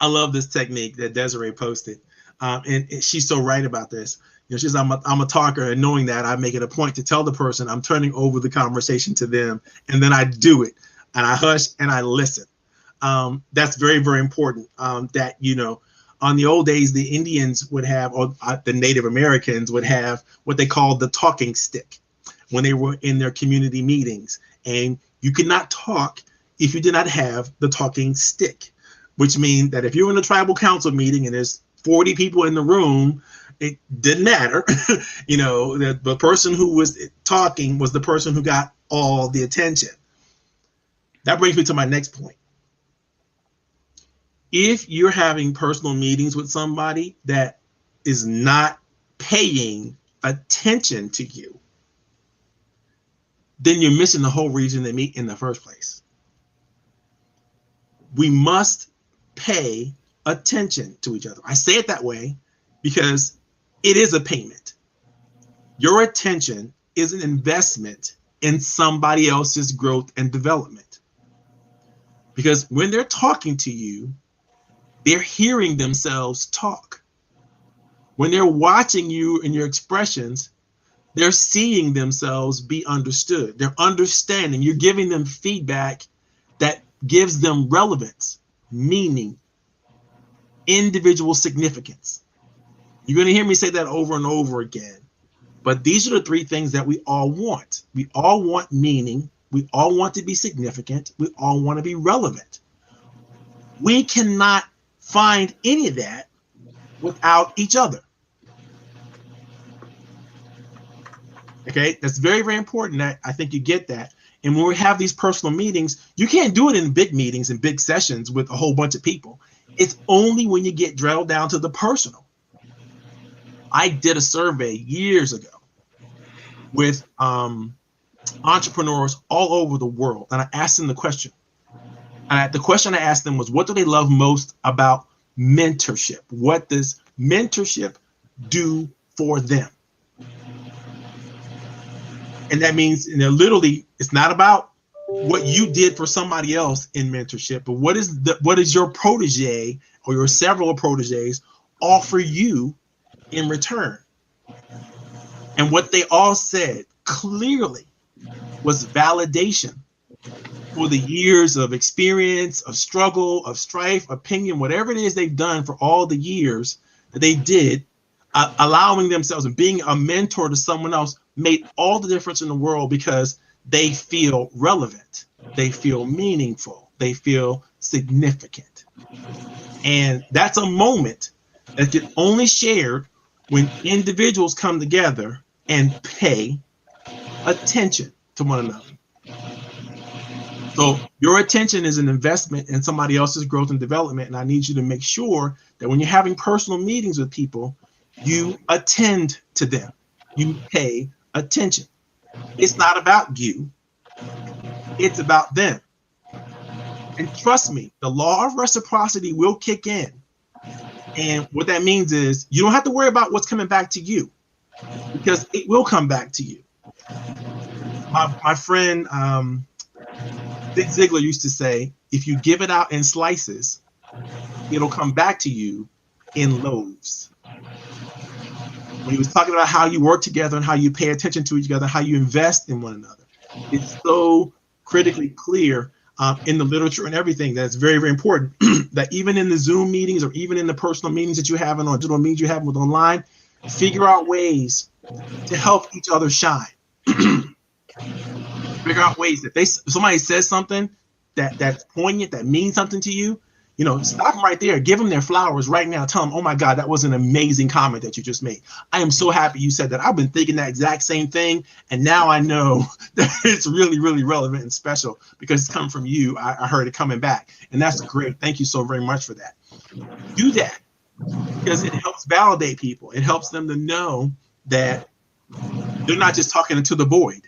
I love this technique that Desiree posted. And she's so right about this. She says, I'm a talker, and knowing that, I make it a point to tell the person I'm turning over the conversation to them, and then I do it, and I hush and I listen. That's very, very important. That, on the old days, the Indians would have, or the Native Americans would have what they called the talking stick when they were in their community meetings. And you could not talk if you did not have the talking stick, which means that if you're in a tribal council meeting and there's 40 people in the room, it didn't matter. The person who was talking was the person who got all the attention. That brings me to my next point. If you're having personal meetings with somebody that is not paying attention to you, then you're missing the whole reason they meet in the first place. We must pay attention to each other. I say it that way because it is a payment. Your attention is an investment in somebody else's growth and development. Because when they're talking to you, they're hearing themselves talk. When they're watching you and your expressions, they're seeing themselves be understood. They're understanding. You're giving them feedback that gives them relevance, meaning, individual significance. You're going to hear me say that over and over again. But these are the three things that we all want. We all want meaning. We all want to be significant. We all want to be relevant. We cannot find any of that without each other. Okay, that's very, very important that I think you get that. And when we have these personal meetings, you can't do it in big meetings and big sessions with a whole bunch of people. It's only when you get drilled down to the personal. I did a survey years ago with entrepreneurs all over the world, and I asked them the question. And the question I asked them was, what do they love most about mentorship? What does mentorship do for them? And that means, literally, it's not about what you did for somebody else in mentorship, but what is your protege or your several proteges offer you in return? And what they all said clearly was validation for the years of experience, of struggle, of strife, opinion, whatever it is they've done for all the years that they did, allowing themselves and being a mentor to someone else made all the difference in the world because they feel relevant, they feel meaningful, they feel significant. And that's a moment that can only shared when individuals come together and pay attention to one another. So your attention is an investment in somebody else's growth and development. And I need you to make sure that when you're having personal meetings with people, you attend to them. You pay attention. It's not about you. It's about them. And trust me, the law of reciprocity will kick in. And what that means is you don't have to worry about what's coming back to you, because it will come back to you. My friend, Zig Ziglar used to say, if you give it out in slices, it'll come back to you in loaves. When he was talking about how you work together and how you pay attention to each other, how you invest in one another, it's so critically clear in the literature and everything that's very, very important that even in the Zoom meetings or even in the personal meetings that you have and on digital meetings you have with online, figure out ways to help each other shine. Figure out ways that if somebody says something that's poignant, that means something to you, stop them right there, give them their flowers right now. Tell them, oh my God, that was an amazing comment that you just made. I am so happy you said that. I've been thinking that exact same thing, and now I know that it's really, really relevant and special because it's coming from you. I heard it coming back, and that's great. Thank you so very much for that. Do that because it helps validate people. It helps them to know that they're not just talking into the void.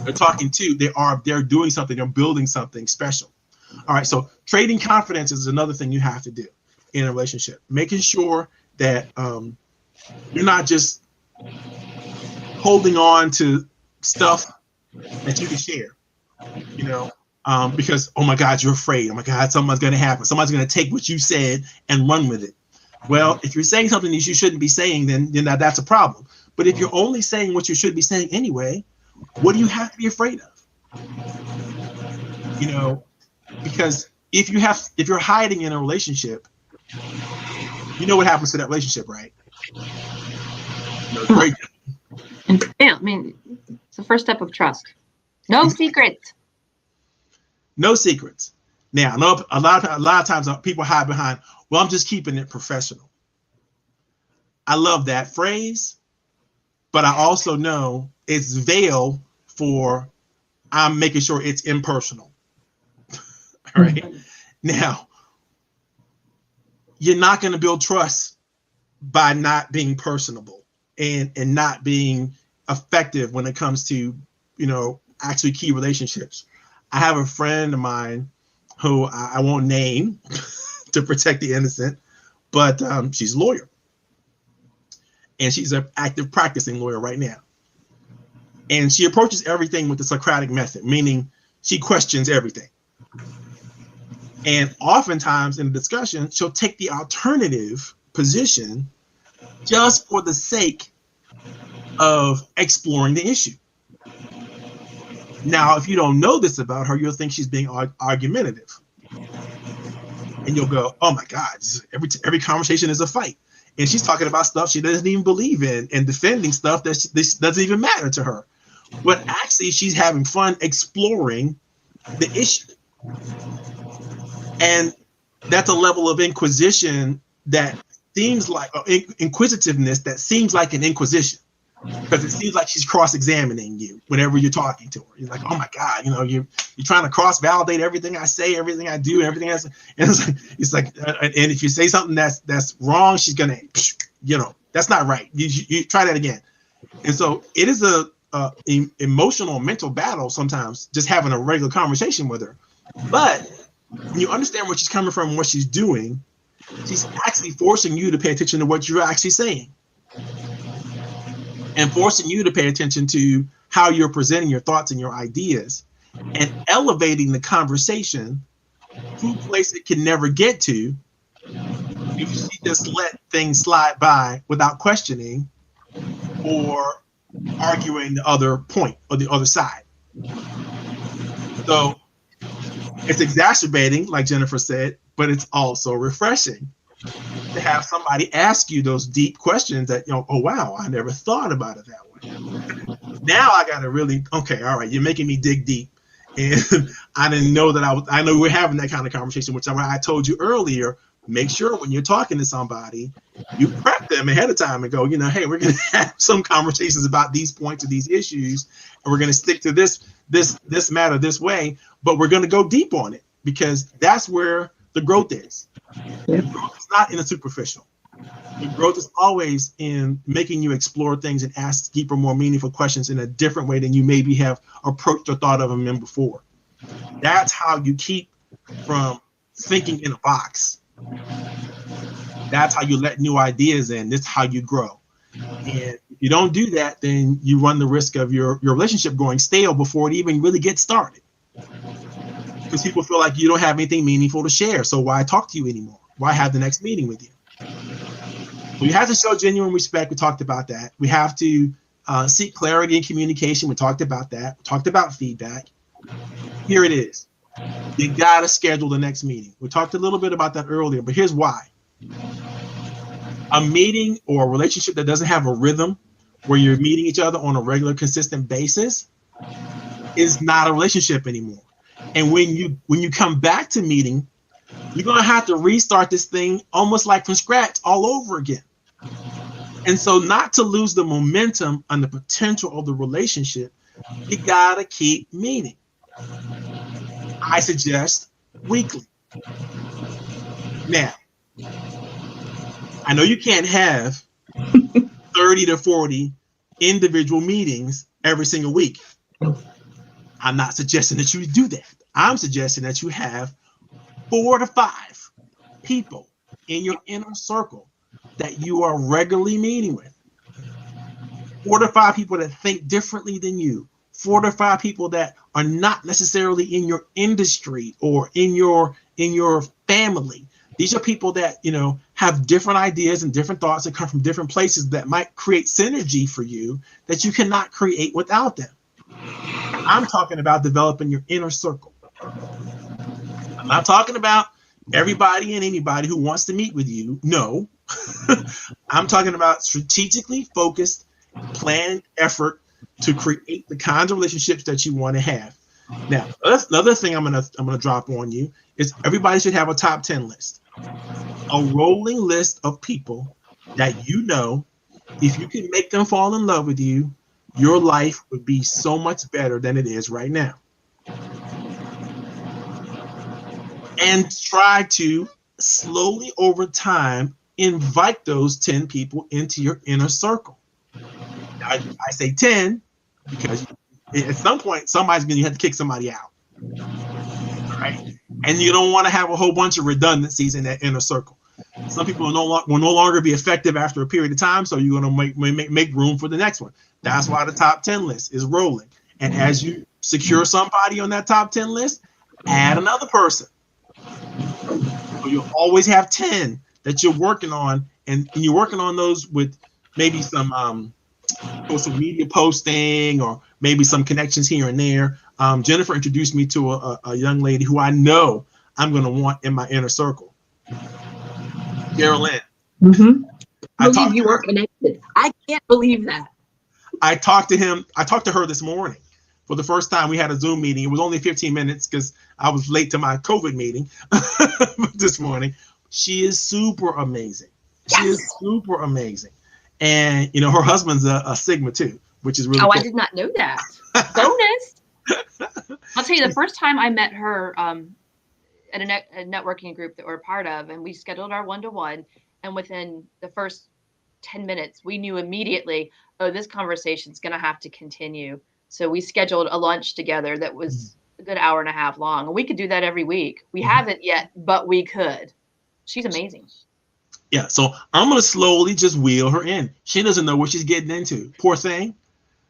They're talking to, they're doing something, they're building something special. All right, so trading confidence is another thing you have to do in a relationship. Making sure that you're not just holding on to stuff that you can share, because, oh my God, you're afraid. Oh my God, something's going to happen. Somebody's going to take what you said and run with it. Well, if you're saying something that you shouldn't be saying, then that's a problem. But if you're only saying what you should be saying anyway, what do you have to be afraid of? Because if you're hiding in a relationship, you know what happens to that relationship, right? Great. Yeah, I mean, it's the first step of trust. No secrets. No secrets. Now, I know a lot of times people hide behind, well, I'm just keeping it professional. I love that phrase, but I also know it's veiled for I'm making sure it's impersonal. All right. Now, you're not going to build trust by not being personable and not being effective when it comes to, actually key relationships. I have a friend of mine who I won't name to protect the innocent, but she's a lawyer. And she's an active practicing lawyer right now. And she approaches everything with the Socratic method, meaning she questions everything. And oftentimes in the discussion, she'll take the alternative position just for the sake of exploring the issue. Now, if you don't know this about her, you'll think she's being argumentative. And you'll go, oh my God, every conversation is a fight. And she's talking about stuff she doesn't even believe in and defending stuff that doesn't even matter to her. But actually, she's having fun exploring the issue. And that's a level of inquisition that seems like inquisitiveness that seems like an inquisition, because it seems like she's cross-examining you whenever you're talking to her. You're like, oh my God, you're trying to cross-validate everything I say, everything I do, everything else. And it's like, and if you say something that's wrong, she's gonna, that's not right. You try that again. And so it is a emotional, mental battle sometimes just having a regular conversation with her. But when you understand where she's coming from and what she's doing, she's actually forcing you to pay attention to what you're actually saying and forcing you to pay attention to how you're presenting your thoughts and your ideas and elevating the conversation to a place it can never get to if she just let things slide by without questioning or arguing the other point or the other side. So it's exacerbating, like Jennifer said, but it's also refreshing to have somebody ask you those deep questions that, oh, wow, I never thought about it that way. Now I got to really, okay, all right, you're making me dig deep. And I didn't know that I know we're having that kind of conversation, which I told you earlier. Make sure when you're talking to somebody, you prep them ahead of time and go, hey, we're going to have some conversations about these points or these issues, and we're going to stick to this matter this way, but we're going to go deep on it, because that's where the growth is. The growth is not in the superficial. The growth is always in making you explore things and ask deeper, more meaningful questions in a different way than you maybe have approached or thought of them in before. That's how you keep from thinking in a box. That's how you let new ideas in. This is how you grow. And if you don't do that, then you run the risk of your relationship going stale before it even really gets started. Because people feel like you don't have anything meaningful to share. So why talk to you anymore? Why have the next meeting with you? Well, you have to show genuine respect. We talked about that. We have to seek clarity and communication. We talked about that. We talked about feedback. Here it is. You got to schedule the next meeting. We talked a little bit about that earlier, but here's why. A meeting or a relationship that doesn't have a rhythm, where you're meeting each other on a regular, consistent basis, is not a relationship anymore. And when you come back to meeting, you're going to have to restart this thing almost like from scratch all over again. And so, not to lose the momentum and the potential of the relationship, you got to keep meeting. I suggest weekly. Now, I know you can't have 30 to 40 individual meetings every single week. I'm not suggesting that you do that. I'm suggesting that you have 4 to 5 people in your inner circle that you are regularly meeting with. 4 to 5 people that think differently than you. 4 to 5 people that are not necessarily in your industry or in your family. These are people that, have different ideas and different thoughts that come from different places that might create synergy for you that you cannot create without them. I'm talking about developing your inner circle. I'm not talking about everybody and anybody who wants to meet with you. No. I'm talking about strategically focused, planned effort to create the kinds of relationships that you want to have. Now, another thing I'm gonna drop on you is everybody should have a top 10 list. A rolling list of people that if you can make them fall in love with you, your life would be so much better than it is right now. And try to slowly over time invite those 10 people into your inner circle. Now, I say 10 because at some point somebody's going to have to kick somebody out. Right? And you don't want to have a whole bunch of redundancies in that inner circle. Some people will no longer be effective after a period of time, so you're going to make room for the next one. That's why the top 10 list is rolling. And as you secure somebody on that top 10 list, add another person. So you'll always have 10 that you're working on, and you're working on those with maybe some social media posting or maybe some connections here and there. Jennifer introduced me to a young lady who I know I'm going to want in my inner circle. Carolyn. Mm-hmm. I believe you were connected. I can't believe that. I talked to her this morning. For the first time, we had a Zoom meeting. It was only 15 minutes because I was late to my COVID meeting this morning. She is super amazing. She is super amazing. And, her husband's a Sigma too, which is really cool. I did not know that. Bonus. I'll tell you, the first time I met her at a networking group that we're a part of, and we scheduled our one-to-one, and within the first 10 minutes, we knew immediately, oh, this conversation's going to have to continue. So we scheduled a lunch together that was a good hour and a half long. And we could do that every week. We haven't yet, but we could. She's amazing. Yeah, so I'm going to slowly just wheel her in. She doesn't know what she's getting into. Poor thing.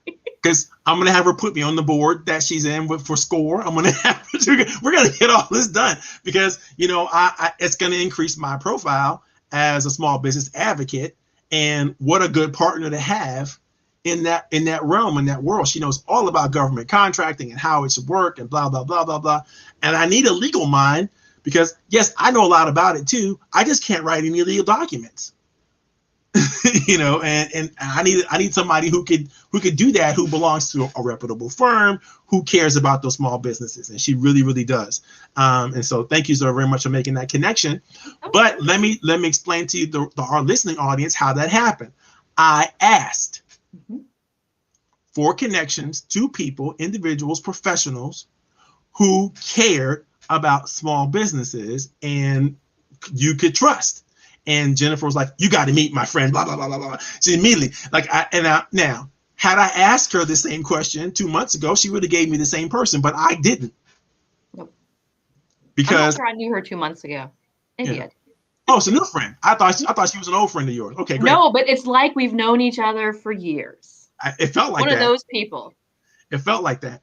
Because I'm going to have her put me on the board that she's in for SCORE. We're going to get all this done because, it's going to increase my profile as a small business advocate. And what a good partner to have in that realm, in that world. She knows all about government contracting and how it should work and blah, blah, blah, blah, blah. And I need a legal mind Because yes, I know a lot about it too. I just can't write any legal documents. And I need somebody who could do that, who belongs to a reputable firm, who cares about those small businesses, and she really, really does. And so, thank you so very much for making that connection. But let me explain to you, our listening audience, how that happened. I asked for connections to people, individuals, professionals who cared about small businesses and you could trust. And Jennifer was like, you got to meet my friend, blah, blah, blah, blah, blah. She immediately, now, had I asked her the same question 2 months ago, she would have gave me the same person, but I didn't. Nope. Because I'm not sure I knew her 2 months ago. Maybe I did. Oh, it's a new friend. I thought she was an old friend of yours. Okay, great. No, but it's like we've known each other for years. It felt like one of those people. It felt like that.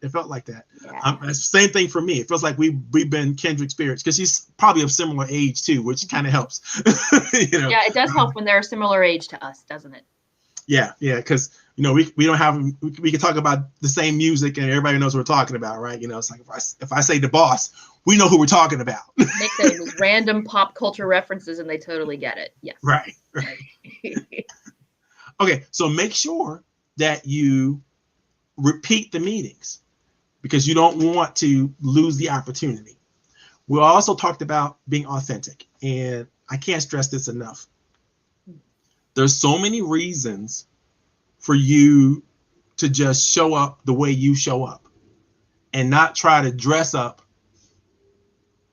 Yeah. Same thing for me. It feels like we've been kindred spirits, because she's probably of similar age too, which kind of helps. Yeah, it does help when they're a similar age to us, doesn't it? Yeah, because we don't have, we can talk about the same music and everybody knows what we're talking about, right? It's like if I say The Boss, we know who we're talking about. Make those random pop culture references and they totally get it. Yes. Right. Okay, so make sure that you repeat the meetings, because you don't want to lose the opportunity. We also talked about being authentic, and I can't stress this enough. There's so many reasons for you to just show up the way you show up and not try to dress up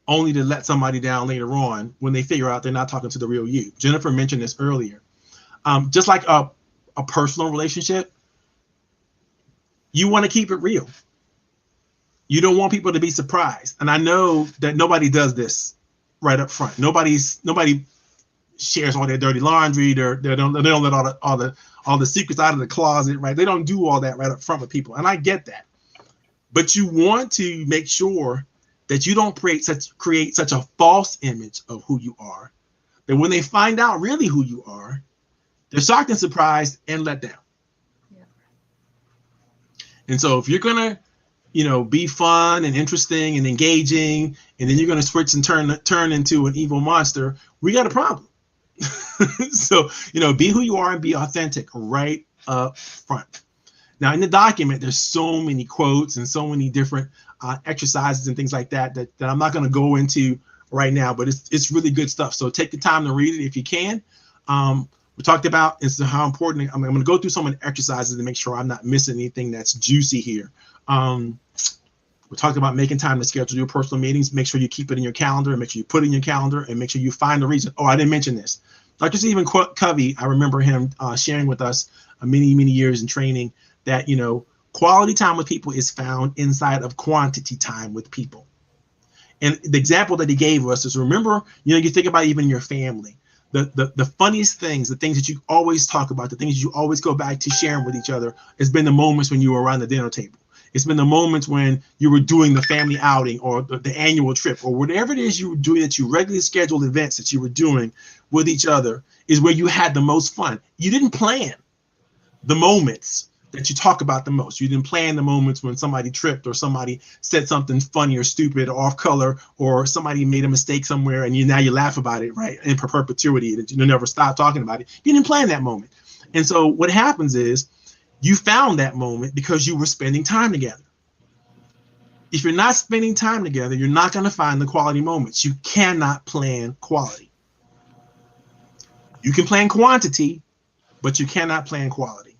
only to let somebody down later on when they figure out they're not talking to the real you. Jennifer mentioned this earlier. Just like a personal relationship, you want to keep it real. You don't want people to be surprised. And I know that nobody does this right up front. Nobody shares all their dirty laundry. They don't let all the secrets out of the closet, right? They don't do all that right up front with people. And I get that. But you want to make sure that you don't create such a false image of who you are, that when they find out really who you are, they're shocked and surprised and let down. Yeah. And so if you're going to, be fun and interesting and engaging, and then you're going to switch and turn into an evil monster, we got a problem. So, be who you are and be authentic right up front. Now, in the document, there's so many quotes and so many different exercises and things like that I'm not going to go into right now, but it's really good stuff. So take the time to read it if you can. We talked about how important. I'm going to go through some of the exercises to make sure I'm not missing anything that's juicy here. We talked about making time to schedule your personal meetings. Make sure you keep it in your calendar, and make sure you put it in your calendar, and make sure you find the reason. Oh, I didn't mention this. Dr. Stephen Covey, I remember him sharing with us many, many years in training that, quality time with people is found inside of quantity time with people. And the example that he gave us is, remember, you think about even your family, the funniest things, the things that you always talk about, the things you always go back to sharing with each other, has been the moments when you were around the dinner table. It's been the moments when you were doing the family outing or the annual trip or whatever it is you were doing, that you regularly scheduled events that you were doing with each other, is where you had the most fun. You didn't plan the moments that you talk about the most. You didn't plan the moments when somebody tripped or somebody said something funny or stupid or off color, or somebody made a mistake somewhere and now you laugh about it, right? In perpetuity, that you never stop talking about it. You didn't plan that moment. And so what happens is, you found that moment because you were spending time together. If you're not spending time together, you're not going to find the quality moments. You cannot plan quality. You can plan quantity, but you cannot plan quality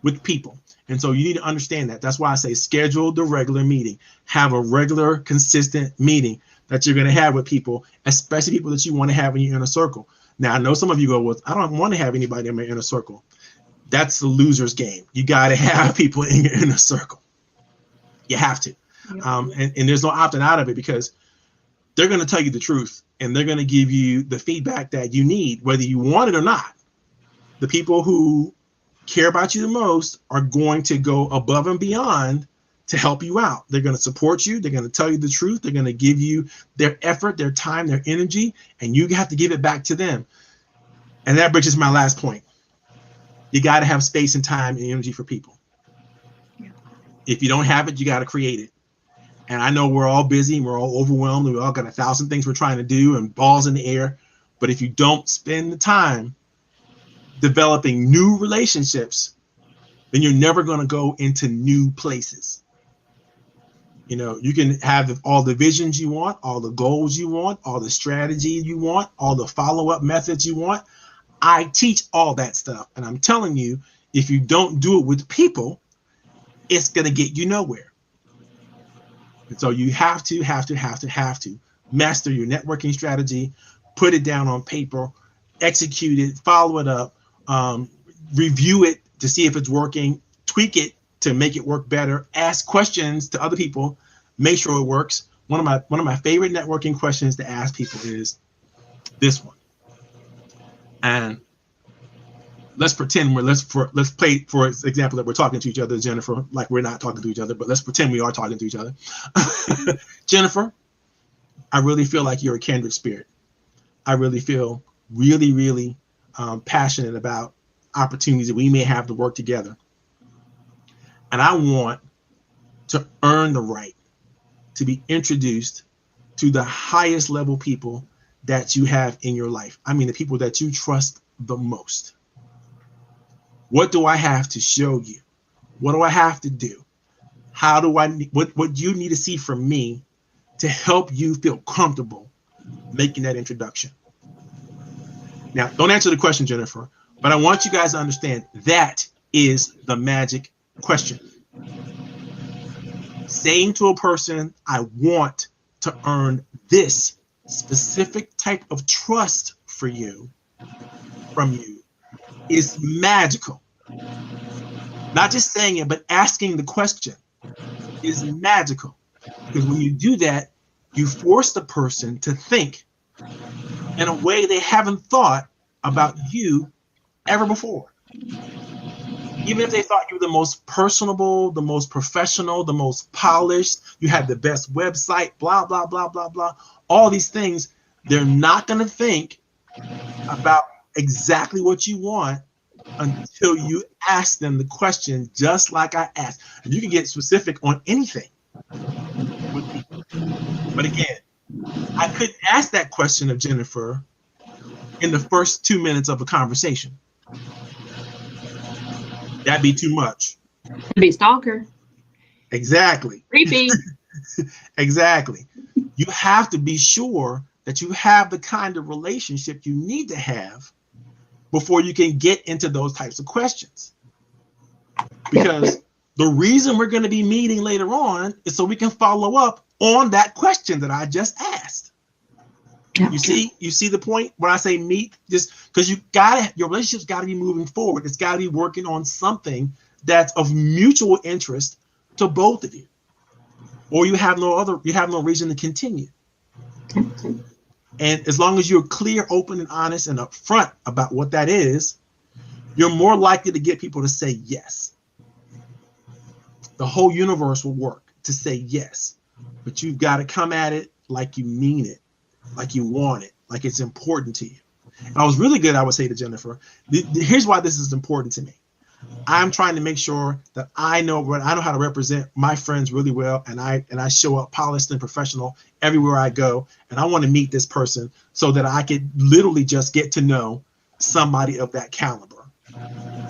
with people. And so you need to understand that. That's why I say schedule the regular meeting. Have a regular, consistent meeting that you're going to have with people, especially people that you want to have in your inner circle. Now, I know some of you go, well, I don't want to have anybody in my inner circle. That's the loser's game. You got to have people in your inner circle. You have to. And there's no opting out of it, because they're going to tell you the truth and they're going to give you the feedback that you need, whether you want it or not. The people who care about you the most are going to go above and beyond to help you out. They're going to support you. They're going to tell you the truth. They're going to give you their effort, their time, their energy, and you have to give it back to them. And that bridges my last point. You got to have space and time and energy for people. Yeah. If you don't have it, you got to create it. And I know we're all busy, we're all overwhelmed, we all got 1,000 things we're trying to do and balls in the air. But if you don't spend the time developing new relationships, then you're never going to go into new places. You know, you can have all the visions you want, all the goals you want, all the strategy you want, all the follow-up methods you want. I teach all that stuff. And I'm telling you, if you don't do it with people, it's going to get you nowhere. And so you have to master your networking strategy, put it down on paper, execute it, follow it up, review it to see if it's working, tweak it to make it work better, ask questions to other people, make sure it works. One of my favorite networking questions to ask people is this one. And let's pretend let's play for example that we're talking to each other, Jennifer, like we're not talking to each other, but let's pretend we are talking to each other. Jennifer, I really feel like you're a kindred spirit. I really feel really passionate about opportunities that we may have to work together. And I want to earn the right to be introduced to the highest level people that you have in your life. I mean, the people that you trust the most. What do I have to show you? What do I have to do? How do I, what you need to see from me to help you feel comfortable making that introduction? Now, don't answer the question, Jennifer, but I want you guys to understand that is the magic question. Saying to a person, I want to earn this specific type of trust from you is magical. Not just saying it, but asking the question is magical. Because when you do that, you force the person to think in a way they haven't thought about you ever before. Even if they thought you were the most personable, the most professional, the most polished, you had the best website, blah, blah, blah, blah, blah, all these things, they're not going to think about exactly what you want until you ask them the question, just like I asked. And you can get specific on anything with people. But again, I couldn't ask that question of Jennifer in the first 2 minutes of a conversation. That'd be too much. Be stalker. Exactly. Creepy. Exactly. You have to be sure that you have the kind of relationship you need to have before you can get into those types of questions. Because the reason we're going to be meeting later on is so we can follow up on that question that I just asked. You see the point when I say meet, just because your relationship's got to be moving forward. It's got to be working on something that's of mutual interest to both of you, or you have no reason to continue. And as long as you're clear, open, and honest and upfront about what that is, you're more likely to get people to say yes. The whole universe will work to say yes, but you've got to come at it like you mean it, like you want it, like it's important to you. And I was really good, I would say to Jennifer, here's why this is important to me. I'm trying to make sure that I know how to represent my friends really well, and I show up polished and professional everywhere I go, and I want to meet this person so that I could literally just get to know somebody of that caliber.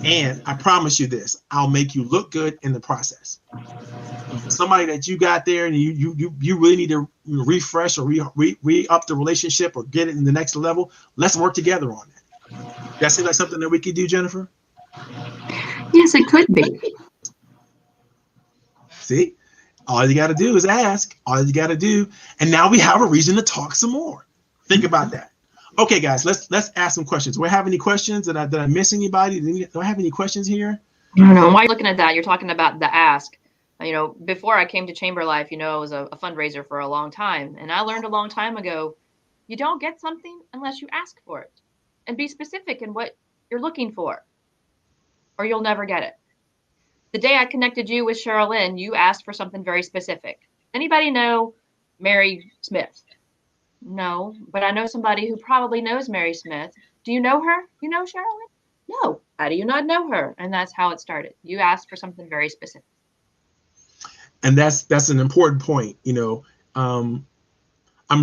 And I promise you this, I'll make you look good in the process. Somebody that you got there and you really need to refresh or re-up the relationship or get it in the next level, let's work together on that. That seems like something that we could do, Jennifer? Yes, it could be. See, all you got to do is ask. All you got to do, and now we have a reason to talk some more. Think about that. Okay, guys, let's ask some questions. Do I have any questions? Did I miss anybody? Do I have any questions here? I don't know. While you're looking at that, you're talking about the ask. You know, before I came to Chamber Life, you know, I was a fundraiser for a long time, and I learned a long time ago, you don't get something unless you ask for it, and be specific in what you're looking for, or you'll never get it. The day I connected you with Cheryl Lynn, you asked for something very specific. Anybody know Mary Smith? No, but I know somebody who probably knows Mary Smith. Do you know her? You know Cheryl Lynn? No. How do you not know her? And that's how it started. You asked for something very specific. And that's an important point. I'm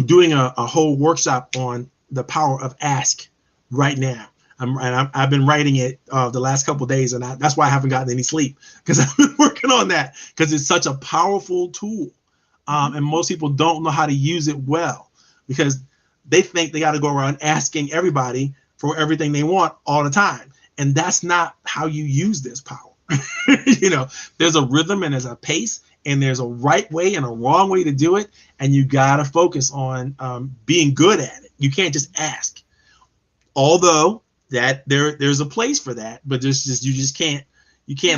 doing a whole workshop on the power of ask right now. I've been writing it the last couple of days, and that's why I haven't gotten any sleep, because I've been working on that, because it's such a powerful tool. And most people don't know how to use it well, because they think they got to go around asking everybody for everything they want all the time. And that's not how you use this power. There's a rhythm and there's a pace, and there's a right way and a wrong way to do it. And you got to focus on being good at it. You can't just ask. Although that there's a place for that, but you just can't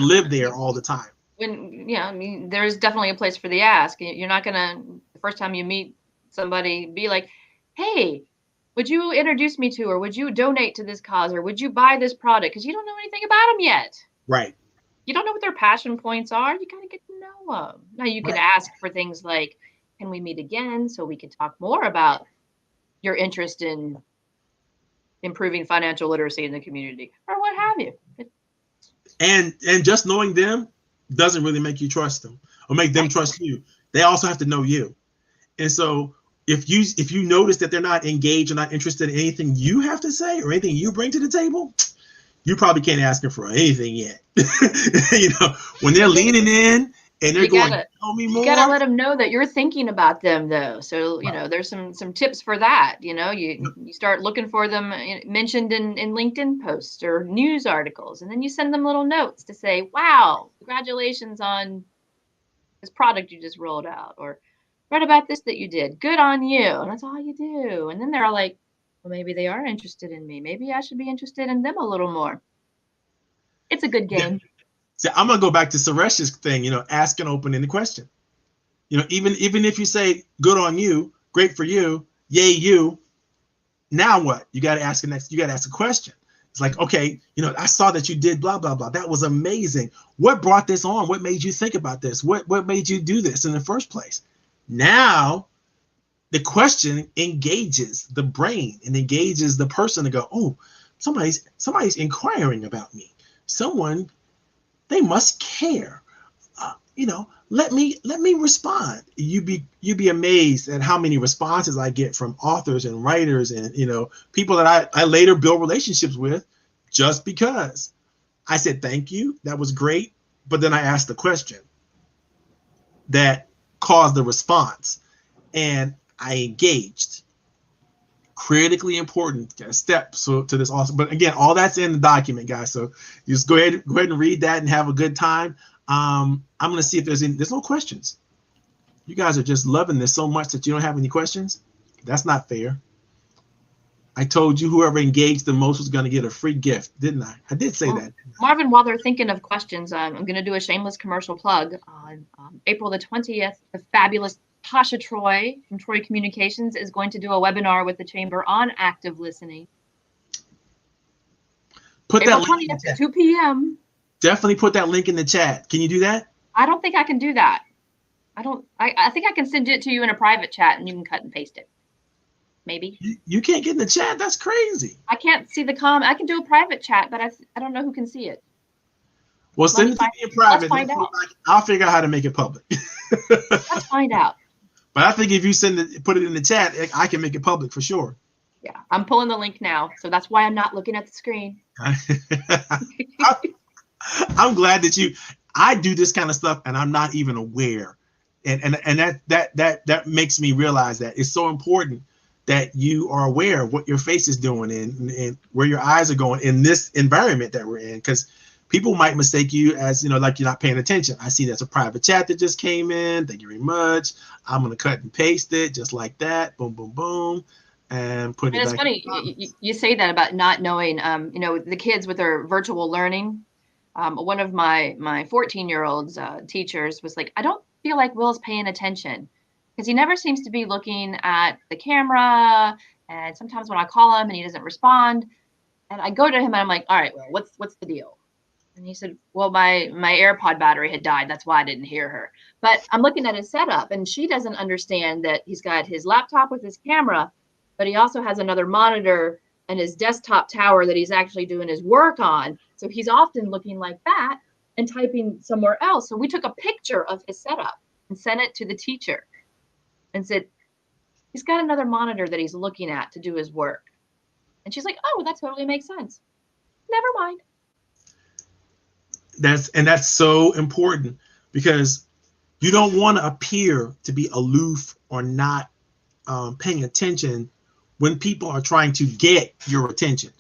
live there all the time. There's definitely a place for the ask. You're not gonna, the first time you meet somebody, be like, hey, would you introduce me to, or would you donate to this cause, or would you buy this product? Because you don't know anything about them yet. Right. You don't know what their passion points are. You gotta get to know them. Now you could ask for things like, can we meet again so we could talk more about your interest in improving financial literacy in the community, or what have you. And just knowing them doesn't really make you trust them or make them trust you. They also have to know you. And so if you notice that they're not engaged or not interested in anything you have to say or anything you bring to the table, you probably can't ask them for anything yet. When they're leaning in and they're going, tell me more. You gotta let them know that you're thinking about them, though. So there's some tips for that. You start looking for them mentioned in LinkedIn posts or news articles, and then you send them little notes to say, "Wow, congratulations on this product you just rolled out," or "Read about this that you did. Good on you." And that's all you do. And then they're all like, "Well, maybe they are interested in me. Maybe I should be interested in them a little more." It's a good game. Yeah. So I'm gonna go back to Suresh's thing, ask an open-ended question. Even if you say good on you, great for you, yay you, now what? You gotta ask a question. It's like, okay, I saw that you did blah blah blah. That was amazing. What brought this on? What made you think about this? What made you do this in the first place? Now the question engages the brain and engages the person to go, oh, somebody's inquiring about me. They must care. Let me respond. You'd be amazed at how many responses I get from authors and writers and people that I later build relationships with, just because I said thank you, that was great, but then I asked the question that caused the response, and I engaged. Critically important step to this also. But again, all that's in the document, guys. So you just go ahead and read that and have a good time. I'm going to see if there's no questions. You guys are just loving this so much that you don't have any questions. That's not fair. I told you whoever engaged the most was going to get a free gift, didn't I? I did say that. Marvin, while they're thinking of questions, I'm going to do a shameless commercial plug. On April the 20th, the fabulous Tasha Troy from Troy Communications is going to do a webinar with the Chamber on active listening. Put April that link 20th at 2 p.m. Definitely put that link in the chat. Can you do that? I don't think I can do that. I think I can send it to you in a private chat and you can cut and paste it. Maybe. You can't get in the chat? That's crazy. I can't see the comment. I can do a private chat, but I don't know who can see it. Well, send it to me in private. Let's find out. I'll figure out how to make it public. Let's find out. But I think if you put it in the chat, I can make it public for sure. Yeah, I'm pulling the link now, so that's why I'm not looking at the screen. I'm glad that I do this kind of stuff and I'm not even aware, and that makes me realize that it's so important that you are aware of what your face is doing and where your eyes are going in this environment that we're in, because people might mistake you as, like you're not paying attention. I see that's a private chat that just came in. Thank you very much. I'm going to cut and paste it just like that. Boom, boom, boom. And put it back. It's funny. You say that about not knowing, the kids with their virtual learning. One of my 14-year-old's teachers was like, I don't feel like Will's paying attention because he never seems to be looking at the camera. And sometimes when I call him and he doesn't respond, and I go to him and I'm like, all right, well, what's the deal? And he said, well, my AirPod battery had died. That's why I didn't hear her. But I'm looking at his setup and she doesn't understand that he's got his laptop with his camera, but he also has another monitor and his desktop tower that he's actually doing his work on. So he's often looking like that and typing somewhere else. So we took a picture of his setup and sent it to the teacher and said, he's got another monitor that he's looking at to do his work. And she's like, oh, that totally makes sense. Never mind. That's so important, because you don't want to appear to be aloof or not paying attention when people are trying to get your attention.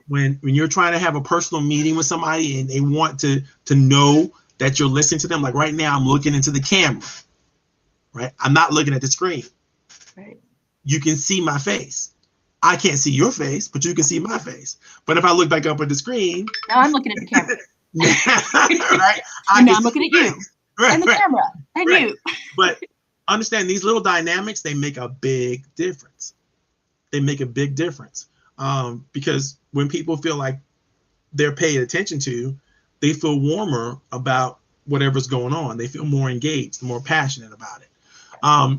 When you're trying to have a personal meeting with somebody and they want to know that you're listening to them, like right now I'm looking into the camera, right? I'm not looking at the screen. Right. You can see my face. I can't see your face, but you can see my face. But if I look back up at the screen, now I'm looking at the camera. Right? And now I'm looking at you. Right, and the camera and right. you. But understand, these little dynamics, they make a big difference. They make a big difference. Because when people feel like they're paid attention to, they feel warmer about whatever's going on. They feel more engaged, more passionate about it.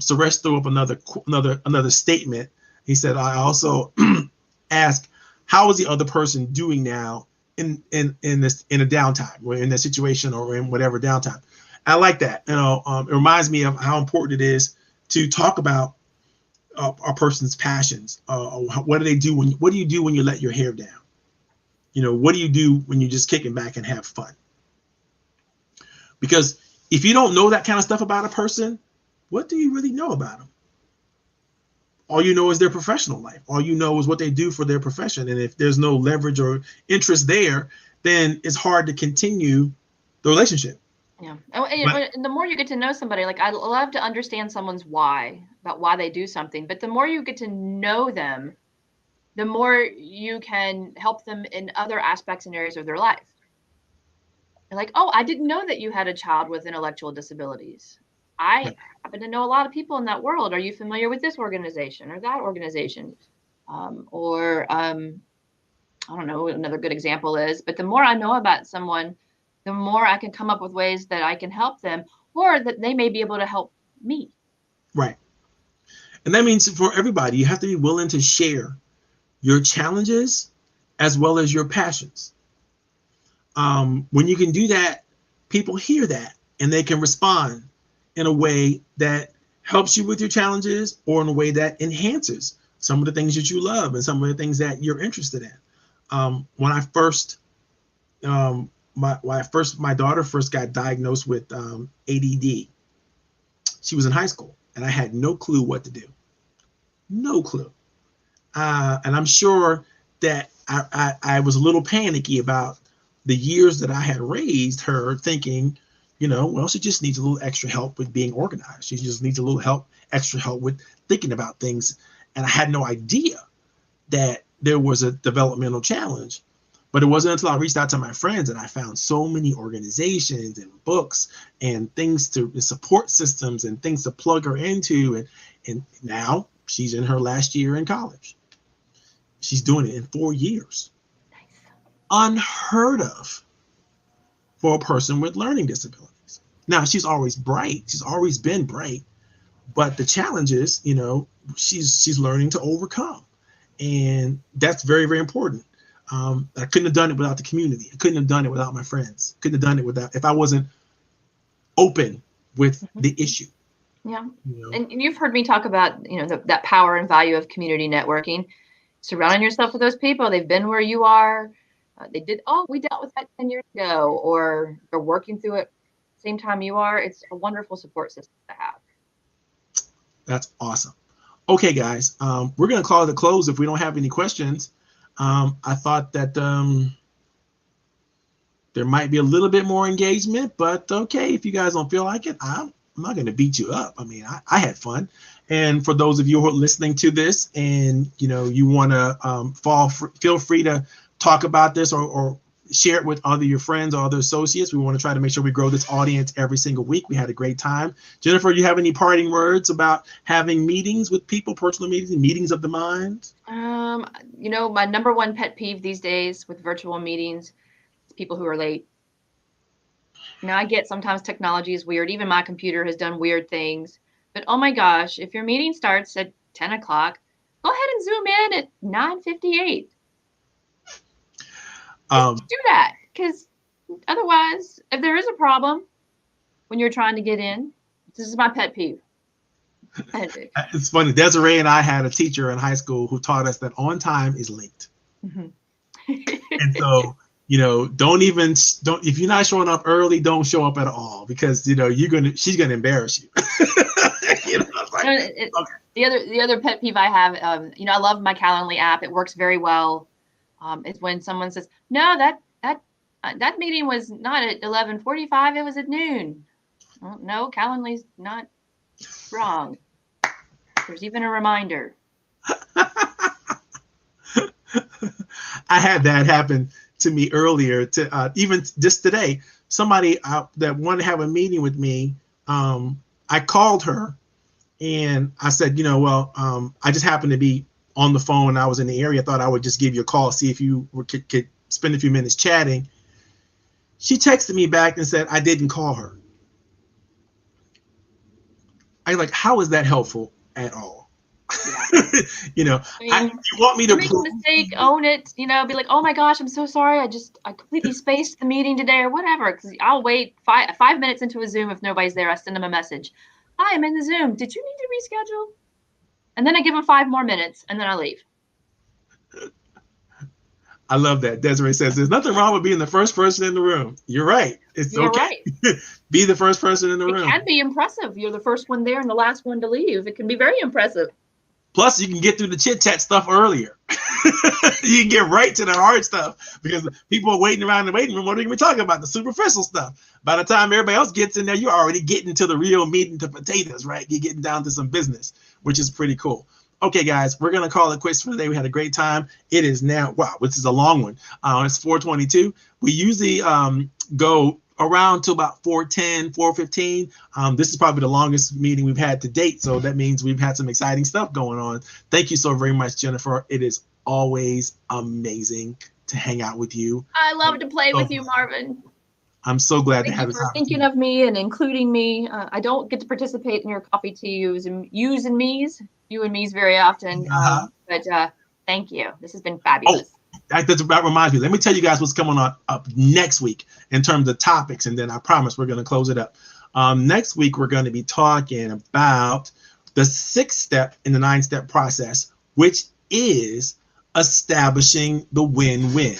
So Resh threw up another statement. He said, I also ask, how is the other person doing now in a downtime, or in that situation, or in whatever downtime? I like that. It reminds me of how important it is to talk about a person's passions. What do they do what do you do when you let your hair down? What do you do when you're just kicking back and have fun? Because if you don't know that kind of stuff about a person, what do you really know about them? All you know is their professional life. All you know is what they do for their profession. And if there's no leverage or interest there, then it's hard to continue the relationship. Yeah. And the more you get to know somebody, like I love to understand someone's why, about why they do something. But the more you get to know them, the more you can help them in other aspects and areas of their life. You're like, oh, I didn't know that you had a child with intellectual disabilities. I happen to know a lot of people in that world. Are you familiar with this organization or that organization? I don't know what another good example is, but the more I know about someone, the more I can come up with ways that I can help them, or that they may be able to help me. Right. And that means for everybody, you have to be willing to share your challenges as well as your passions. When you can do that, people hear that and they can respond in a way that helps you with your challenges, or in a way that enhances some of the things that you love and some of the things that you're interested in. When I first, my daughter first got diagnosed with ADD, she was in high school and I had no clue what to do. No clue. And I'm sure that I was a little panicky about the years that I had raised her, thinking, well, she just needs a little extra help with being organized. She just needs a little extra help with thinking about things. And I had no idea that there was a developmental challenge. But it wasn't until I reached out to my friends and I found so many organizations and books and things to support systems and things to plug her into. And now she's in her last year in college. She's doing it in 4 years. Nice. Unheard of for a person with learning disabilities. Now, she's always bright. She's always been bright. But the challenges, she's learning to overcome. And that's very, very important. I couldn't have done it without the community. I couldn't have done it without my friends. Couldn't have done it without, if I wasn't open with the issue. Yeah. And you've heard me talk about, that power and value of community networking. Surrounding yourself with those people. They've been where you are. We dealt with that 10 years ago, or they're working through it same time you are. It's a wonderful support system to have. That's awesome. Okay, guys, we're going to call it a close if we don't have any questions. I thought that there might be a little bit more engagement, but okay, if you guys don't feel like it, I'm not going to beat you up. I mean, I had fun. And for those of you who are listening to this and, you want to feel free to talk about this or share it with your friends or other associates. We want to try to make sure we grow this audience every single week. We had a great time. Jennifer, do you have any parting words about having meetings with people, personal meetings of the mind? My number one pet peeve these days with virtual meetings is people who are late. Now, I get sometimes technology is weird. Even my computer has done weird things. But oh my gosh, if your meeting starts at 10 o'clock, go ahead and zoom in at 9:58. Do that, because otherwise, if there is a problem when you're trying to get in, This is my pet peeve. It's funny. Desiree and I had a teacher in high school who taught us that on time is late. Mm-hmm. And so, don't if you're not showing up early, don't show up at all, because she's gonna embarrass you. Okay. The other pet peeve I have, I love my Calendly app. It works very well. Is when someone says, no, that meeting was not at 11:45, it was at noon. Well, no, Calendly's not wrong. There's even a reminder. I had that happen to me earlier, even just today. Somebody that wanted to have a meeting with me, I called her and I said, I just happened to be on the phone. I was in the area. I thought I would just give you a call, see if you could spend a few minutes chatting. She texted me back and said, I didn't call her. I like, how is that helpful at all? Yeah. You want me to make a mistake, own it, be like, oh my gosh, I'm so sorry. I completely spaced the meeting today or whatever. Because I'll wait 5 minutes into a Zoom. If nobody's there, I send them a message. Hi, I'm in the Zoom. Did you need to reschedule? And then I give them 5 more minutes and then I leave. I love that. Desiree says there's nothing wrong with being the first person in the room. You're right. You're okay. Right. Be the first person in the room. It can be impressive. You're the first one there and the last one to leave. It can be very impressive. Plus, you can get through the chit chat stuff earlier. You can get right to the hard stuff, because people are waiting around in the waiting room. What are we going to be talking about? The superficial stuff. By the time everybody else gets in there, you're already getting to the real meat and the potatoes, right? You're getting down to some business, which is pretty cool. Okay, guys, we're going to call it quits for today. We had a great time. It is now, wow, this is a long one. It's 4:22. We usually go around to about 4:10, 4:15. This is probably the longest meeting we've had to date. So that means we've had some exciting stuff going on. Thank you so very much, Jennifer. It is always amazing to hang out with you. I love to play with you, Marvin. I'm so glad to have you for thinking of me and including me. I don't get to participate in your coffee tea yous and me's very often. But thank you. This has been fabulous. That reminds me. Let me tell you guys what's coming on up next week in terms of topics, and then I promise we're going to close it up. Next week, we're going to be talking about the 6th step in the 9-step process, which is establishing the win-win.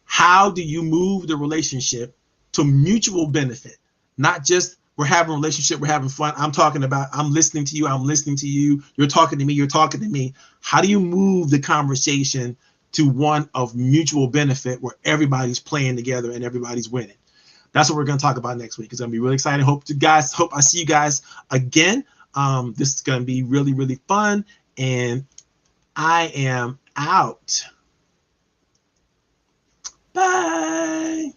How do you move the relationship to mutual benefit? Not just we're having a relationship, we're having fun. I'm talking about I'm listening to you, you're talking to me. How do you move the conversation to one of mutual benefit where everybody's playing together and everybody's winning? That's what we're going to talk about next week. It's going to be really exciting. Hope I see you guys again. This is going to be really, really fun. And I am out. Bye.